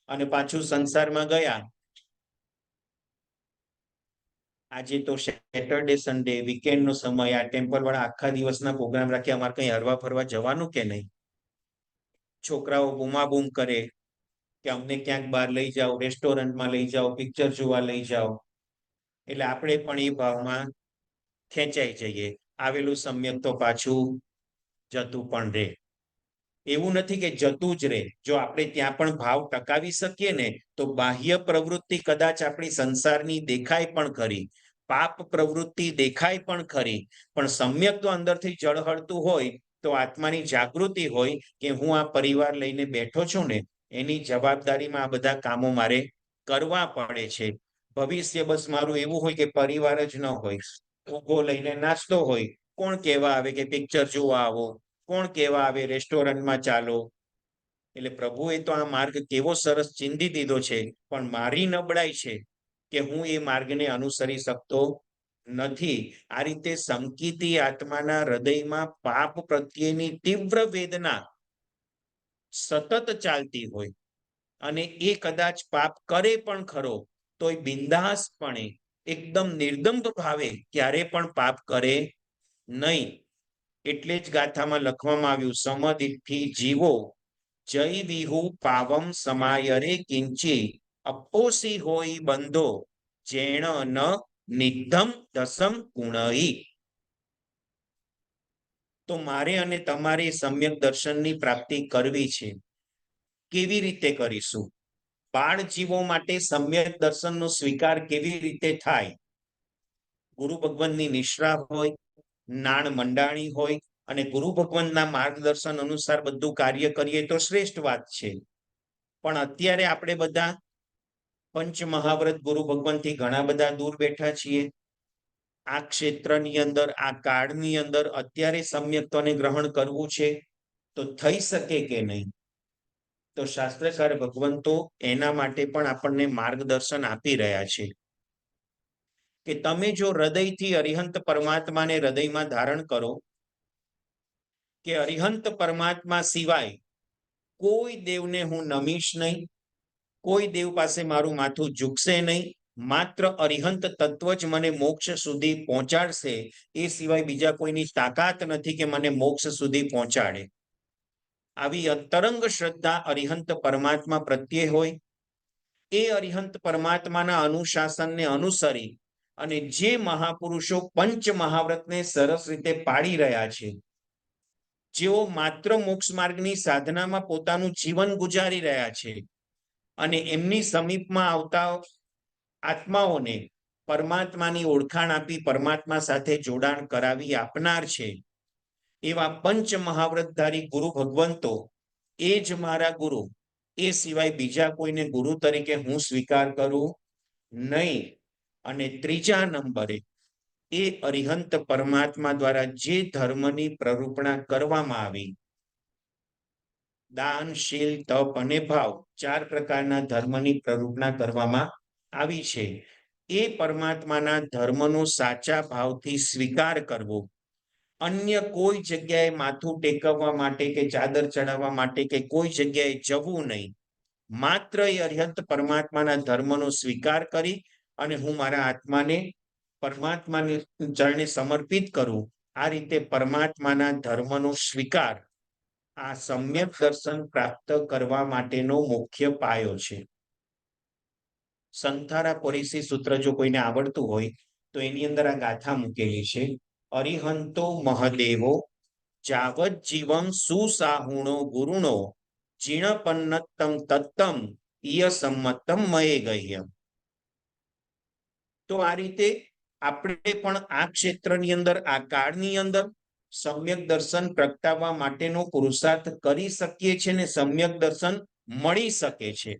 અને પાછું સંસારમાં ગયા. આજે તો સેટરડે સન્ડે વીકેન્ડનો સમય, આ ટેમ્પલ વાળા આખા દિવસના પ્રોગ્રામ રાખ્યા, અમારે કઈ હરવા ફરવા જવાનું કે નહીં? છોકરાઓ બૂમાબૂમ કરે કે અમને ક્યાંક બહાર લઈ જાઓ, રેસ્ટોરન્ટમાં લઈ જાઓ, પિક્ચર જોવા લઈ જાઓ. એટલે આપણે પણ એ ભાવમાં ખેંચાઈ જઈએ. આવેલું સમ્યક તો પાછું જતું પણ રહે. એવું નથી કે જતું જ રહે, જો આપણે ત્યાં પણ ભાવ ટકાવી શકીએ ને તો બાહ્ય પ્રવૃત્તિ કદાચ આપણી સંસારની દેખાય પણ ખરી, પાપ પ્રવૃત્તિ દેખાય પણ ખરી, પણ સમ્યક તો અંદરથી ઝળહળતું હોય તો આત્માની જાગૃતિ હોય કે હું આ પરિવાર લઈને બેઠો છું ને એની જવાબદારીમાં આ બધા કામો મારે કરવા પડે છે. ભવિષ્ય બસ મારું એવું હોય કે પરિવાર જ ન હોય, ઉભો લઈને નાચતો હોય. કોણ કહેવા આવે કે પિક્ચર જોવા આવો, કોણ કહેવા આવે રેસ્ટોરન્ટમાં ચાલો. એટલે પ્રભુએ તો આ માર્ગ કેવો સરસ ચીંધી દીધો છે, પણ મારી નબળાઈ છે કે હું એ માર્ગને અનુસરી શકતો નથી. આ રીતે સંકિતી આત્માના હૃદયમાં પાપ પ્રત્યેની તીવ્ર વેદના સતત ચાલતી હોય અને એ કદાચ પાપ કરે પણ ખરો તોય બિંદાસપણે એકદમ નિર્દમ્ભ ભાવે ક્યારે પણ પાપ કરે નહીં. એટલે જ ગાથામાં લખવામાં આવ્યું, સમદિઠ્ઠી જીવો જય વિહુ પાવમ સમાયરે કિંચી અપોસી હોય બંધો જેણ ન નિધમ દસમ ગુણઈ. તો મારે અને તમારે સમ્યક દર્શનની પ્રાપ્તિ કરવી છે. કેવી રીતે કરીશું? બાળ જીવો માટે સમ્યક દર્શનનો સ્વીકાર કેવી રીતે થાય? ગુરુ ભગવાનની નિશ્રા હોય, નાણ મંડાણી હોય અને ગુરુ ભગવાનના માર્ગદર્શન અનુસાર બધું કાર્ય કરીએ તો શ્રેષ્ઠ વાત છે. પણ અત્યારે આપણે બધા પંચ મહાવ્રત ગુરુ ભગવાનથી ઘણા બધા દૂર બેઠા છીએ. આ ક્ષેત્રની અંદર, આ કાળની અંદર અત્યારે સમ્યક્ત્વને ગ્રહણ કરવું છે તો થઈ શકે કે નહીં? તો શાસ્ત્રકાર ભગવંતો એના માટે પણ આપણને માર્ગદર્શન આપી રહ્યા છે કે તમે જો હૃદયથી અરિહંત પરમાત્માને હૃદયમાં ધારણ કરો કે અરિહંત પરમાત્મા સિવાય કોઈ દેવને હું નમીશ નહીં, કોઈ દેવ પાસે મારું માથું ઝૂકશે નહીં, માત્ર અરિહંત તત્વ જ મને મોક્ષ સુધી પહોંચાડશે, એ સિવાય બીજા કોઈની તાકાત નથી કે મને મોક્ષ સુધી પહોંચાડે. આવી અંતરંગ શ્રદ્ધા અરિહંત પરમાત્મા પ્રત્યે હોય, એ અરિહંત પરમાત્માના અનુશાસનને અનુસરી અને જે મહાપુરુષો પંચ મહાવ્રતને સરસ રીતે પાડી રહ્યા છે, જેઓ માત્ર મોક્ષ માર્ગની સાધનામાં પોતાનું જીવન ગુજારી રહ્યા છે અને એમની સમીપમાં આવતા આત્માઓને પરમાત્માની ઓળખાણ આપી પરમાત્મા સાથે જોડાણ કરાવી આપનાર છે, એવા પંચ મહાવ્રતધારી ગુરુ ભગવંતો એ જ મારા ગુરુ. એ સિવાય બીજા કોઈને ગુરુ તરીકે હું સ્વીકાર કરું નહીં. અને ત્રીજા નંબરે એ અરિહંત પરમાત્મા દ્વારા જે ધર્મની પ્રરૂપણા કરવામાં આવી, દાન, શીલ, તપ અને ભાવ, 4 પ્રકારના ધર્મની પ્રરૂપણા કરવામાં આવી છે. એ પરમાત્માના ધર્મનો સાચા ભાવથી સ્વીકાર કરવો, અન્ય કોઈ જગ્યાએ માથું ટેકવવા માટે કે ચાદર ચડાવવા માટે કે કોઈ જગ્યાએ જવું નહીં. માત્ર એ અરિહંત પરમાત્માના ધર્મનો સ્વીકાર કરી અને હું મારા આત્માને પરમાત્માને ચરણે સમર્પિત કરું. આ રીતે પરમાત્માના ધર્મનો સ્વીકાર આ સમ્યક દર્શન પ્રાપ્ત કરવા માટેનો મુખ્ય પાયો છે. સંથારા પોરીસી સૂત્ર જો કોઈને આવડતું હોય તો એની અંદર આ ગાથા મૂકેલી છે. અરિહંતો મહદેવો જાવત જીવમ સુસાહુણો ગુરુણો જીણપન્નતમ તત્તમ ઈય સંમતમ મયે ગહ્યમ. તો આ રીતે આપણે પણ આ ક્ષેત્રની અંદર, આ કાળની અંદર સમ્યક દર્શન પ્રગટાવવા માટેનો પુરુષાર્થ કરી શકીએ છીએ ને સમ્યક દર્શન મળી શકે છે.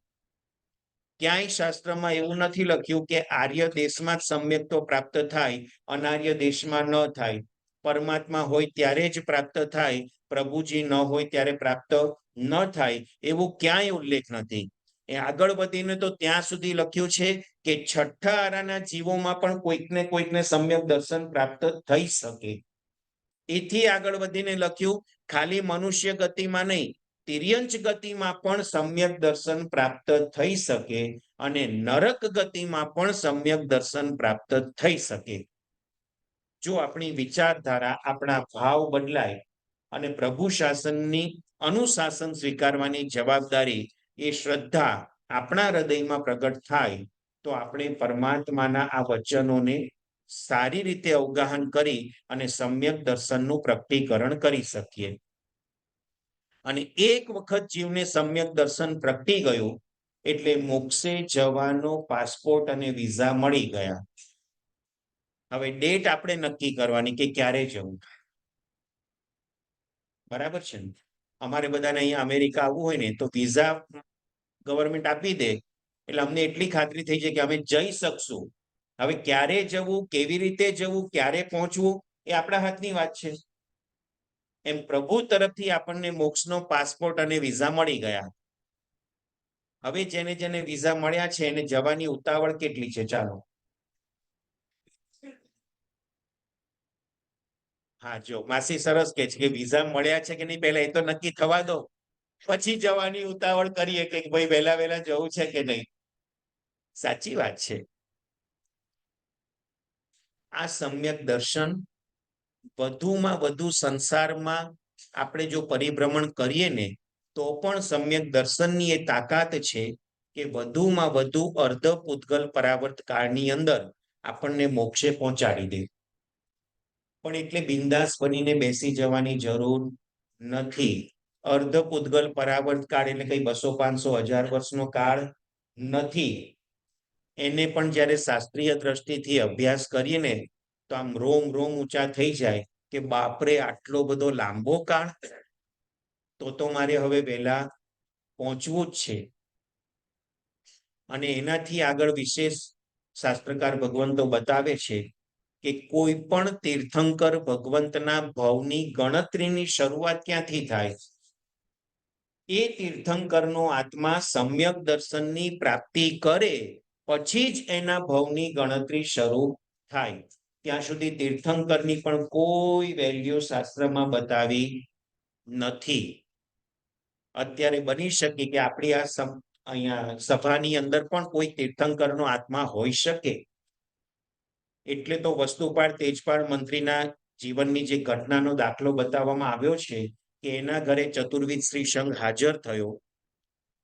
ક્યાંય શાસ્ત્રમાં એવું નથી લખ્યું કે આર્ય દેશમાં જ સમ્યક પ્રાપ્ત થાય, અનાર્ય દેશમાં ન થાય. પરમાત્મા હોય ત્યારે જ પ્રાપ્ત થાય, પ્રભુજી ન હોય ત્યારે પ્રાપ્ત ન થાય, એવું ક્યાંય ઉલ્લેખ નથી. એ આગળ વધીને તો ત્યાં સુધી લખ્યું છે કે છઠ્ઠા આરાના જીવોમાં પણ કોઈકને સમ્યક દર્શન પ્રાપ્ત થઈ શકે. એથી આગળ વધીને લખ્યું ખાલી મનુષ્ય ગતિમાં નહીં, તિર્યંચ ગતિમાં પણ સમ્યક દર્શન પ્રાપ્ત થઈ શકે અને નરક ગતિમાં પણ સમ્યક દર્શન પ્રાપ્ત થઈ શકે. જો આપણી વિચારધારા, આપણા ભાવ બદલાય અને પ્રભુ શાસનની અનુશાસન સ્વીકારવાની જવાબદારી, એ શ્રદ્ધા આપણા હૃદયમાં પ્રગટ થાય તો આપણે પરમાત્માના આ વચનોને સારી રીતે અવગાહન કરી અને સમ્યક દર્શનનું પ્રગટીકરણ કરી શકીએ. અને એક વખત જીવને સમ્યક દર્શન પ્રગટી ગયું એટલે મોક્ષે જવાનો પાસપોર્ટ અને વિઝા મળી ગયા. હવે ડેટ આપણે નક્કી કરવાની કે ક્યારે જવું. બરાબર છે ને? અમારે બધાને અહીંયા અમેરિકા આવવું હોય ને તો વિઝા ગવર્મેન્ટ આપી દે એટલે અમને એટલી ખાતરી થઈ જાય કે અમે જઈ શકશું. હવે ક્યારે જવું, કેવી રીતે જવું, ક્યારે પહોંચવું, એ આપણા હાથની વાત છે. એમ પ્રભુ તરફથી આપણને મોક્ષનો પાસપોર્ટ અને વિઝા મળી ગયા. હવે જેને જેને વિઝા મળ્યા છે એને જવાની ઉતાવળ કેટલી છે? ચાલો. હા, જો માસી સરસ કે છે કે વિઝા મળ્યા છે કે નહીં પહેલા એ તો નક્કી થવા દો, પછી જવાની ઉતાવળ કરીએ કે ભાઈ વહેલા વહેલા જવું છે કે નહીં. સાચી વાત છે. આ સમ્યક દર્શન વધુમાં વધુ સંસારમાં આપણે જો પરિભ્રમણ કરીએ ને તો પણ સમ્યક દર્શનની એ તાકાત છે કે વધુમાં વધુ અર્ધ પૂતગલ પરાવર્ત કાળની અંદર આપણને મોક્ષે પહોંચાડી દે. પણ એટલે બિંદાસ બનીને બેસી જવાની જરૂર નથી. અર્ધ પૂતગલ પરાવર્ત કાળ એટલે કઈ 200-500-1000 વર્ષનો કાળ નથી. એને પણ જ્યારે શાસ્ત્રીય દ્રષ્ટિથી અભ્યાસ કરીએ ને તો આમ રોમ રોમ ઊંચા થઈ જાય કે બાપરે, આટલો બધો લાંબો કાળ, તો મારે હવે વહેલા પહોંચવું જ છે. અને એનાથી આગળ વિશેષ શાસ્ત્રકાર ભગવંતો બતાવે છે કે કોઈ પણ તીર્થંકર ભગવંતના ભાવની ગણતરીની શરૂઆત ક્યાંથી થાય? એ તીર્થંકરનો આત્મા સમ્યક દર્શનની પ્રાપ્તિ કરે પછી જ એના ભાવની ગણતરી શરૂ થાય. ત્યાં સુધી તીર્થંકરની પણ કોઈ વેલ્યુ શાસ્ત્રમાં બતાવી નથી. અત્યારે બની શકે કે આપણી આ અહીંયા સભાની અંદર પણ કોઈ તીર્થંકરનો આત્મા હોઈ શકે. એટલે તો વસ્તુપાળ તેજપાળ મંત્રીના જીવનની જે ઘટનાનો દાખલો બતાવવામાં આવ્યો છે કે એના ઘરે ચતુર્વિધ શ્રી સંઘ હાજર થયો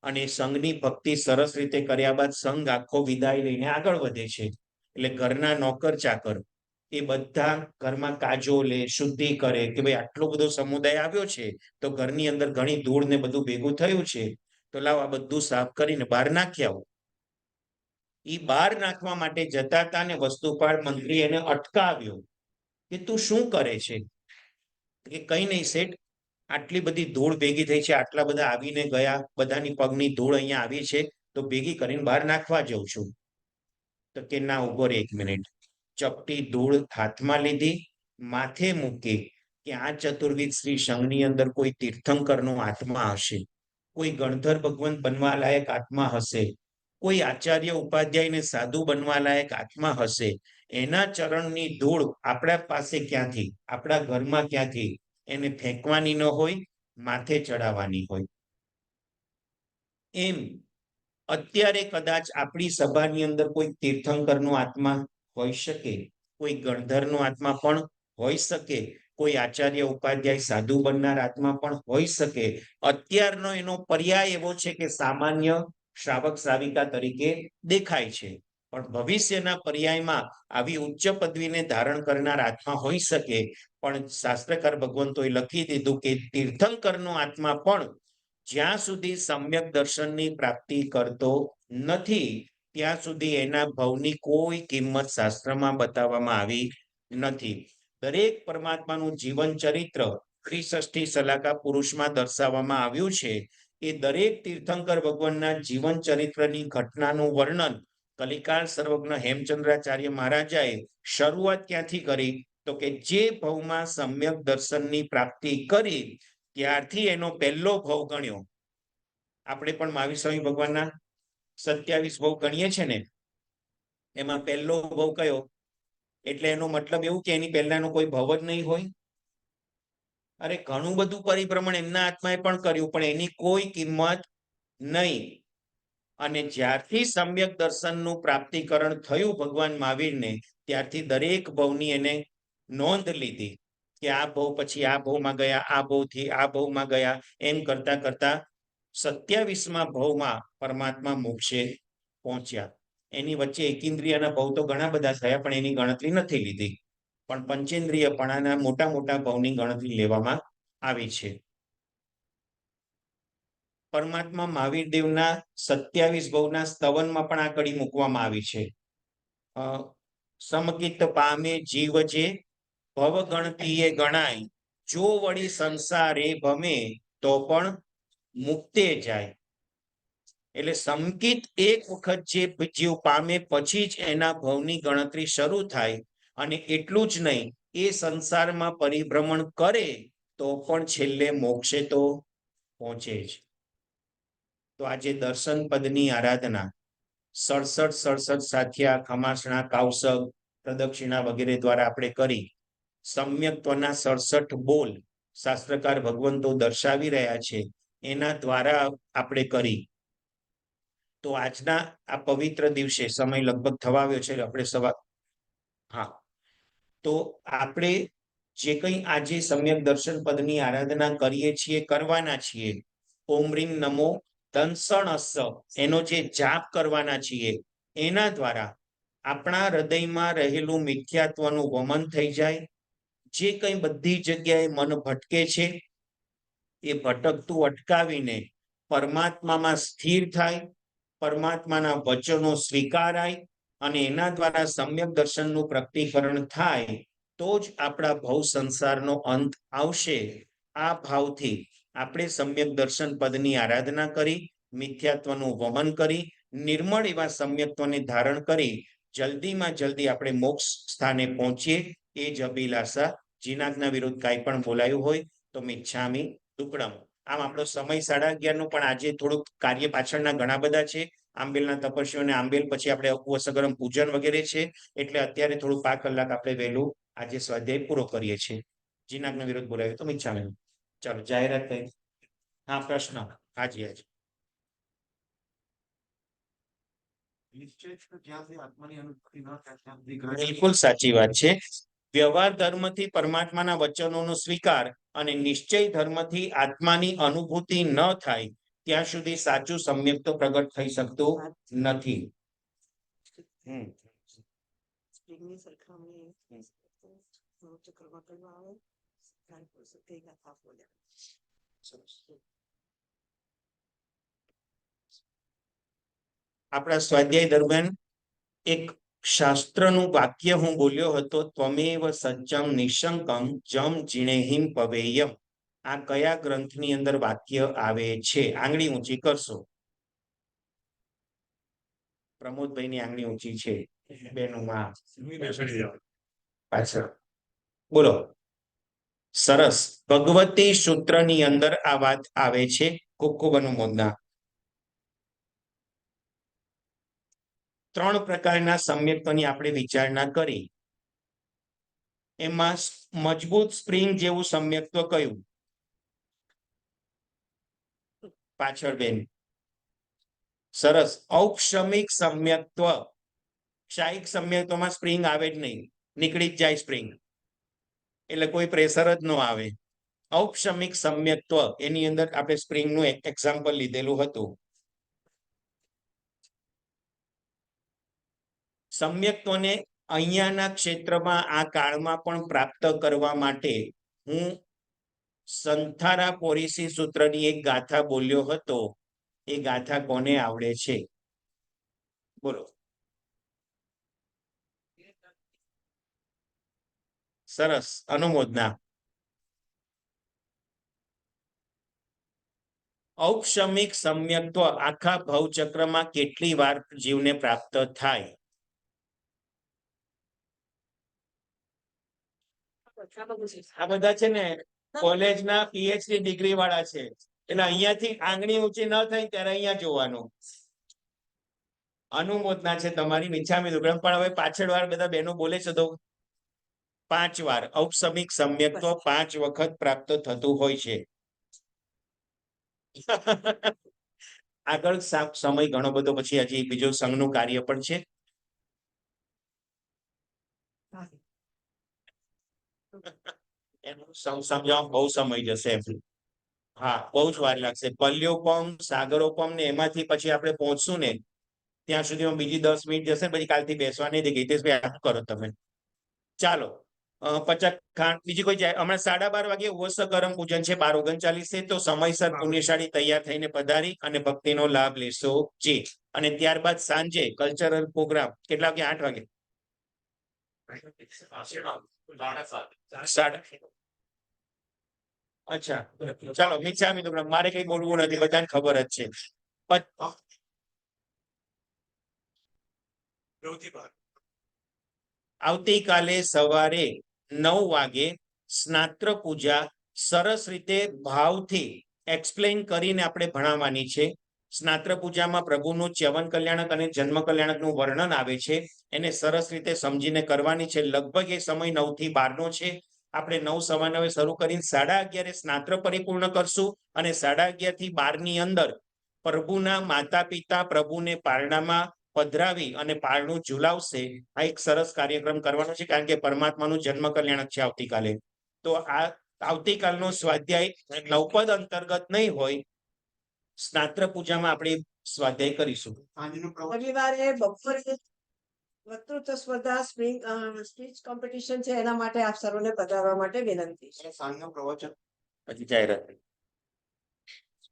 અને સંઘની ભક્તિ સરસ રીતે કર્યા બાદ સંઘ આખો વિદાય લઈને આગળ વધે છે. એટલે ઘરના નોકર ચાકર એ બધા ઘરમાં કાજો લે, શુદ્ધિ કરે કે ભાઈ આટલો બધો સમુદાય આવ્યો છે તો ઘરની અંદર ઘણી ધૂળ ને બધું ભેગું થયું છે, તો લાવ આ બધું સાફ કરીને બહાર નાખી આવો. એ બહાર નાખવા માટે જતા હતા ને વસ્તુપાળ મંત્રી એને અટકાવ્યો કે તું શું કરે છે? કે કઈ નહીં શેઠ, આટલી બધી ધૂળ ભેગી થઈ છે, આટલા બધા આવીને ગયા, બધાની પગની ધૂળ અહીંયા આવી છે, તો ભેગી કરીને બહાર નાખવા જઉં છું. તો કે ના, ઉભો રે 1 મિનિટ. ચપટી ધૂળ હાથમાં લીધી, માથે મૂકી કે આ ચતુર્વિધ શ્રી સંઘની અંદર કોઈ તીર્થંકરનો આત્મા હશે, કોઈ ગણધર ભગવંત બનવા લાયક આત્મા હશે, કોઈ આચાર્ય ઉપાધ્યાય ને સાધુ બનવા લાયક આત્મા હશે, એના ચરણની ધૂળ આપણા પાસે ક્યાંથી, આપણા ઘરમાં ક્યાંથી એને ફેંકવાની ન હોય, માથે ચડાવવાની હોય. એમ અત્યારે કદાચ આપણી સભાની અંદર કોઈ તીર્થંકરનો આત્મા હોઈ શકે, કોઈ ગણધરનો આત્મા પણ હોઈ શકે, કોઈ આચાર્ય ઉપાધ્યાય સાધુ બનનાર આત્મા પણ હોઈ શકે. અત્યારનો એનો પર્યાય એવો છે કે સામાન્ય શ્રાવક શ્રાવિકા તરીકે દેખાય છે, પણ ભવિષ્યના પર્યાયમાં આવી ઉચ્ચ પદવીને ધારણ કરનાર આત્મા હોઈ શકે. પણ શાસ્ત્રકાર ભગવંતોએ લખી દીધું કે તીર્થંકરનો આત્મા પણ જ્યાં સુધી સમ્યક દર્શનની પ્રાપ્તિ કરતો નથી ત્યાં સુધી એના ભવની કોઈ કિંમત શાસ્ત્રમાં બતાવવામાં આવી નથી. દરેક પરમાત્માનું જીવન ચરિત્ર ત્રિષષ્ઠી સલાકા પુરુષમાં દર્શાવવામાં આવ્યું છે. એ દરેક તીર્થંકર ભગવાનના જીવન ચરિત્રની ઘટનાનું વર્ણન કલિકાળ સર્વજ્ઞ હેમચંદ્રાચાર્ય મહારાજાએ શરૂઆત ક્યાંથી કરી? તો કે જે ભવમાં સમ્યક દર્શનની પ્રાપ્તિ કરી ત્યારથી એનો પહેલો ભવ ગણ્યો. આપણે પણ મહાવીર સ્વામી ભગવાનના 27 ભવ ગણીએ છીએ ને, એમાં પહેલો ભવ કયો? એટલે એનો મતલબ એવું કે એની પહેલાનો કોઈ ભવ જ નહીં હોય. અરે ઘણું બધું પરિભ્રમણ એમના આત્માએ પણ કર્યું, પણ એની કોઈ કિંમત નહીં. અને જ્યારથી સમ્યક દર્શનનું પ્રાપ્તિકરણ થયું ભગવાન મહાવીરને, ત્યારથી દરેક ભવની એને નોંધ લીધી કે આ ભવ પછી આ ભવમાં ગયા, આ ભવથી આ ભવમાં ગયા, એમ કરતા કરતા 27મા ભવમાં પરમાત્મા મોક્ષે પહોંચ્યા. એની વચ્ચે એકેન્દ્રિયના ભવ તો ઘણા બધા થયા, પણ એની ગણતરી નથી લીધી. પણ પંચેન્દ્રિયપણાના મોટા મોટા ભવની ગણતરી લેવામાં આવી છે. પરમાત્મા મહાવીર દેવના 27 ભવના સ્તવનમાં પણ આ કડી મૂકવામાં આવી છે. સમકિત પામે જીવ જે ભવ ગણતીએ ગણાય, જો વળી સંસારે ભમે તો પણ મુક્તે જાય. એટલે સમકિત એક વખત જે જીવ પામે પછી જ એના ભવની ગણતરી શરૂ થાય. અને એટલું જ નહીં, એ સંસારમાં પરિભ્રમણ કરે તો પણ છેલ્લે મોક્ષે તો પહોંચે જ. તો આજે દર્શન પદની આરાધના 67 સાથિયા, ખમાસણા, કાવસક, પ્રદક્ષિણા વગેરે દ્વારા આપણે કરી. સમ્યક્ત્વના 67 બોલ શાસ્ત્રકાર ભગવંતો દર્શાવી રહ્યા છે, એના દ્વારા આપણે કરી. તો આજના આ પવિત્ર દિવસે સમય લગભગ થવા આવ્યો છે, આપણે સવાર તો આપણે જે કંઈ આજે સમ્યક દર્શન પદની આરાધના કરીએ છીએ, કરવાના છીએ, ઓમ રીમ નમો દંસણસ્સ એનો જે જાપ કરવાના છીએ, એના દ્વારા આપણા હૃદયમાં રહેલું મિથ્યાત્વનું વમન થઈ જાય. જે કંઈ બધી જગ્યાએ મન ભટકે છે એ ભટકતું અટકાવીને પરમાત્મામાં સ્થિર થાય, પરમાત્માના વચનો સ્વીકારાય અને એના દ્વારા સમ્યક દર્શનનું પ્રકટીકરણ થાય, તો જ આપણા ભવ સંસારનો અંત આવશે. આ ભાવથી આપણે સમ્યક દર્શન પદની આરાધના કરી, મિથ્યાત્વનું વમન કરી, નિર્મળ એવા સમ્યક્ત્વને ધારણ કરી જલ્દીમાં જલ્દી આપણે મોક્ષ સ્થાને પહોંચીએ, એ જ અભિલાષા. જીનાજ્ઞા વિરુદ્ધ કાંઈ પણ બોલાયું હોય તો મિચ્છામી દુક્કડમ. આમ આપણો સમય 11:30 પણ આજે થોડુંક કાર્ય પાછળના ઘણા બધા છે. આંબેલના તપસ્વીઓને આંબેલ પછી આપણે ઉપવસગરમ પૂજન વગેરે છે, એટલે અત્યારે થોડું 5 કલાક આપણે વહેલું આજે સ્વાધ્યાય પૂરો કરીએ છીએ. જીનાજ્ઞા વિરુદ્ધ બોલાયું તો મિચ્છામી. ચાલો જાહેરાત થઈ. હા, પ્રશ્ન. હાજી હાજી. બિલકુલ સાચી વાત છે. વ્યવહાર ધર્મથી પરમાત્માના વચનોનો સ્વીકાર અને નિશ્ચય ધર્મથી આત્માની અનુભૂતિ ન થાય ત્યાં સુધી સાચું સમ્યક તો પ્રગટ થઈ શકતું નથી. એની સરખામણી ચક્રમાં કરવા આવે કાનપુર સત્ય ગાથા બોલ્યા. આપણા સ્વાધ્યાય દરમિયાન એક શાસ્ત્રનું વાક્ય હું બોલ્યો હતો, ત્વમેવ સજ્જમ નિશંકમ જમ જીણેહિમ પવેયમ. આ કયા ગ્રંથની અંદર વાક્ય આવે છે? આંગળી ઊંચી કરશો. પ્રમોદભાઈની આંગળી ઊંચી છે. બેનુમાં પાછળ બોલો. સરસ. ભગવતી સૂત્રની અંદર આ વાત આવે છે. ખૂબ ખૂબ અનુમોદના. 3 પ્રકારના સમ્યક્તોની આપણે વિચારણા કરી. એમાં મજબૂત સ્પ્રિંગ જેવું સમ્યક્ત્વ કયું? પાછળ બેન. સરસ. ઔક્ષમિક સમ્યક્ત્વ. ક્ષાયિક સમ્યક્ત્વમાં સ્પ્રિંગ આવે જ નહીં, નીકળી જ જાય સ્પ્રિંગ, એટલે કોઈ પ્રેશર જ ન આવે. ઔક્ષમિક સમ્યક્ત્વ એની અંદર આપણે સ્પ્રિંગનું એક એક્ઝામ્પલ લીધેલું હતું. સમ્યક્ત્વને અહીંયાના ક્ષેત્રમાં આ કાળમાં પણ પ્રાપ્ત કરવા માટે હું સંથારા પોરીસી સૂત્રની એક ગાથા બોલ્યો હતો. એ ગાથા કોને આવડે છે? બોલો. સરસ, અનુમોદના. ઔક્ષમિક સમ્યક્ત્વ આખા ભવચક્રમાં કેટલી વાર જીવને પ્રાપ્ત થાય? આ બધા છે ને કોલેજના પીએચડી ડિગ્રી વાળા છે, એટલે અહીંયાથી આંગળી ઊંચી ન થાય ત્યારે અહીંયા જોવાનું. અનુમોદના છે તમારી. મિચ્છામી દુક્કડમ. પણ હવે પાછળ વાર બધા બહેનો બોલે છે તો 5 વાર ઔક્ષમિક સમ્યક્ત્વ 5 વખત પ્રાપ્ત થતું હોય છે. આગળ સમય ઘણો બધો, પછી હજી બીજું સંઘનું કાર્ય પણ છે. એનું સમજાવવામાં બહુ સમય જશે. હા, બહુ જ વાર લાગશે. પલ્યોપમ, સાગરોપમ ને એમાંથી પછી આપણે પહોંચશું ને ત્યાં સુધીમાં બીજી 10 મિનિટ જશે. પછી કાલથી બેસવા નહીં દે. ગીતેશભાઈ આ કરો તમે. ચાલો. પચક ખાંડ બીજી કોઈ જાય? હમણાં 12:30 વાગે ઉવસ્સ કરમ પૂજન છે 12:39. તો સમયસર પુણ્યશાળી તૈયાર થઈને પધારી અને ભક્તિનો લાભ લેશો જી. અને ત્યારબાદ સાંજે કલ્ચરલ પ્રોગ્રામ કેટલા વાગે? 8 વાગે. અચ્છા, ચાલો. મિચ્છામી દુક્કડમ. મારે કઈ બોલવું નથી, બધાને ખબર જ છે. આવતીકાલે સવારે 9 વાગે સ્નાત્ર પૂજા સરસ રીતે ભાવથી એક્સપ્લેન કરીને આપણે ભણાવવાની છે. સ્નાત્ર પૂજામાં પ્રભુનું ચ્યવન કલ્યાણક અને જન્મ કલ્યાણકનું વર્ણન આવે છે. એને સરસ રીતે સમજીને કરવાની છે. લગભગ એ સમય 9 થી 12 નો છે. આપણે 9:15 શરૂ કરીને 11:30 સ્નાત્ર પરિપૂર્ણ કરશું અને 11:30 થી 12 ની અંદર પ્રભુના માતા પિતા પ્રભુને પારણામાં પધરાવી અને પારણું ઝુલાવશે. આ એક સરસ કાર્યક્રમ કરવાનો છે, કારણ કે પરમાત્માનું જન્મ કલ્યાણક છે આવતીકાલે. તો આ આવતીકાલનો સ્વાધ્યાય નવપદ અંતર્ગત નહીં હોય. સ્નાત્ર પૂજામાં આપણે સ્વાધ્યાય કરીશું. રવિવારે બપોરે વક્તૃત્વ સ્પર્ધા, સ્પીચ કોમ્પિટિશન છે, એના માટે આપ સર્વને પધારવા માટે વિનંતી છે. સાંજનો પ્રવચન પછી જાહેરાત.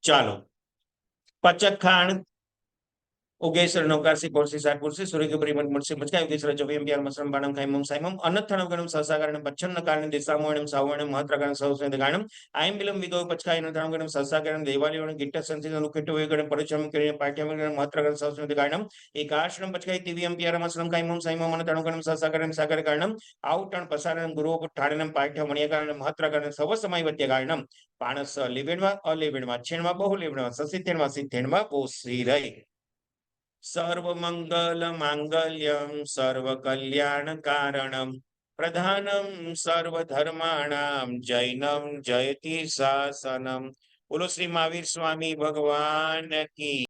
ચાલો. પચક ખાંડ ઉગેશ્વર નૌકારસી પોરસી સાતપુરસી સૂર્ય પરિમણ મળશે મચકાય ઉગેશ્વર જવયમ પ્યાર મસરમ બાણમ ખાઈમમ સાઈમમ અનથણમ ગણમ સહસાકારણમ પચ્છન્ન કારણમ દિશામોણમ સાવણમ મહત્રકારણમ સૌસંદ ગાણમ આયમ બિલમ વિદો પચકાય નથણમ ગણમ સહસાકારણમ દેવાલીવણમ ગિટ્ટ સંસિદ અનુકિટ્ટ વેગણમ પરિચમ કરીને પાઠ્યમ ગણમ મહત્રકારણમ સૌસંદ ગાણમ એકાશ્રમ પચકાય દિવ્યમ પ્યાર મસરમ ખાઈમમ સાઈમમ અનથણમ ગણમ સહસાકારણમ સાગર કારણમ આવટણ પસારણમ ગુરુ ઠાણનમ પાઠ્ય મણ્યકારણમ મહત્રકારણમ સવસમય વત્ય ગાણમ પાણસ લીવેણમાં અલેવેણમાં છેણમાં બહુ લેવણમાં સસિથેણમાં સિથેણમાં પોસી રહી. સર્વમંગલ માંગલ્યમ સર્વ કલ્યાણ કારણમ પ્રધાનમ સર્વધર્માણામ જૈનમ જયતિ શાસનમ. બોલો શ્રી મહાવીર સ્વામી ભગવાન કી.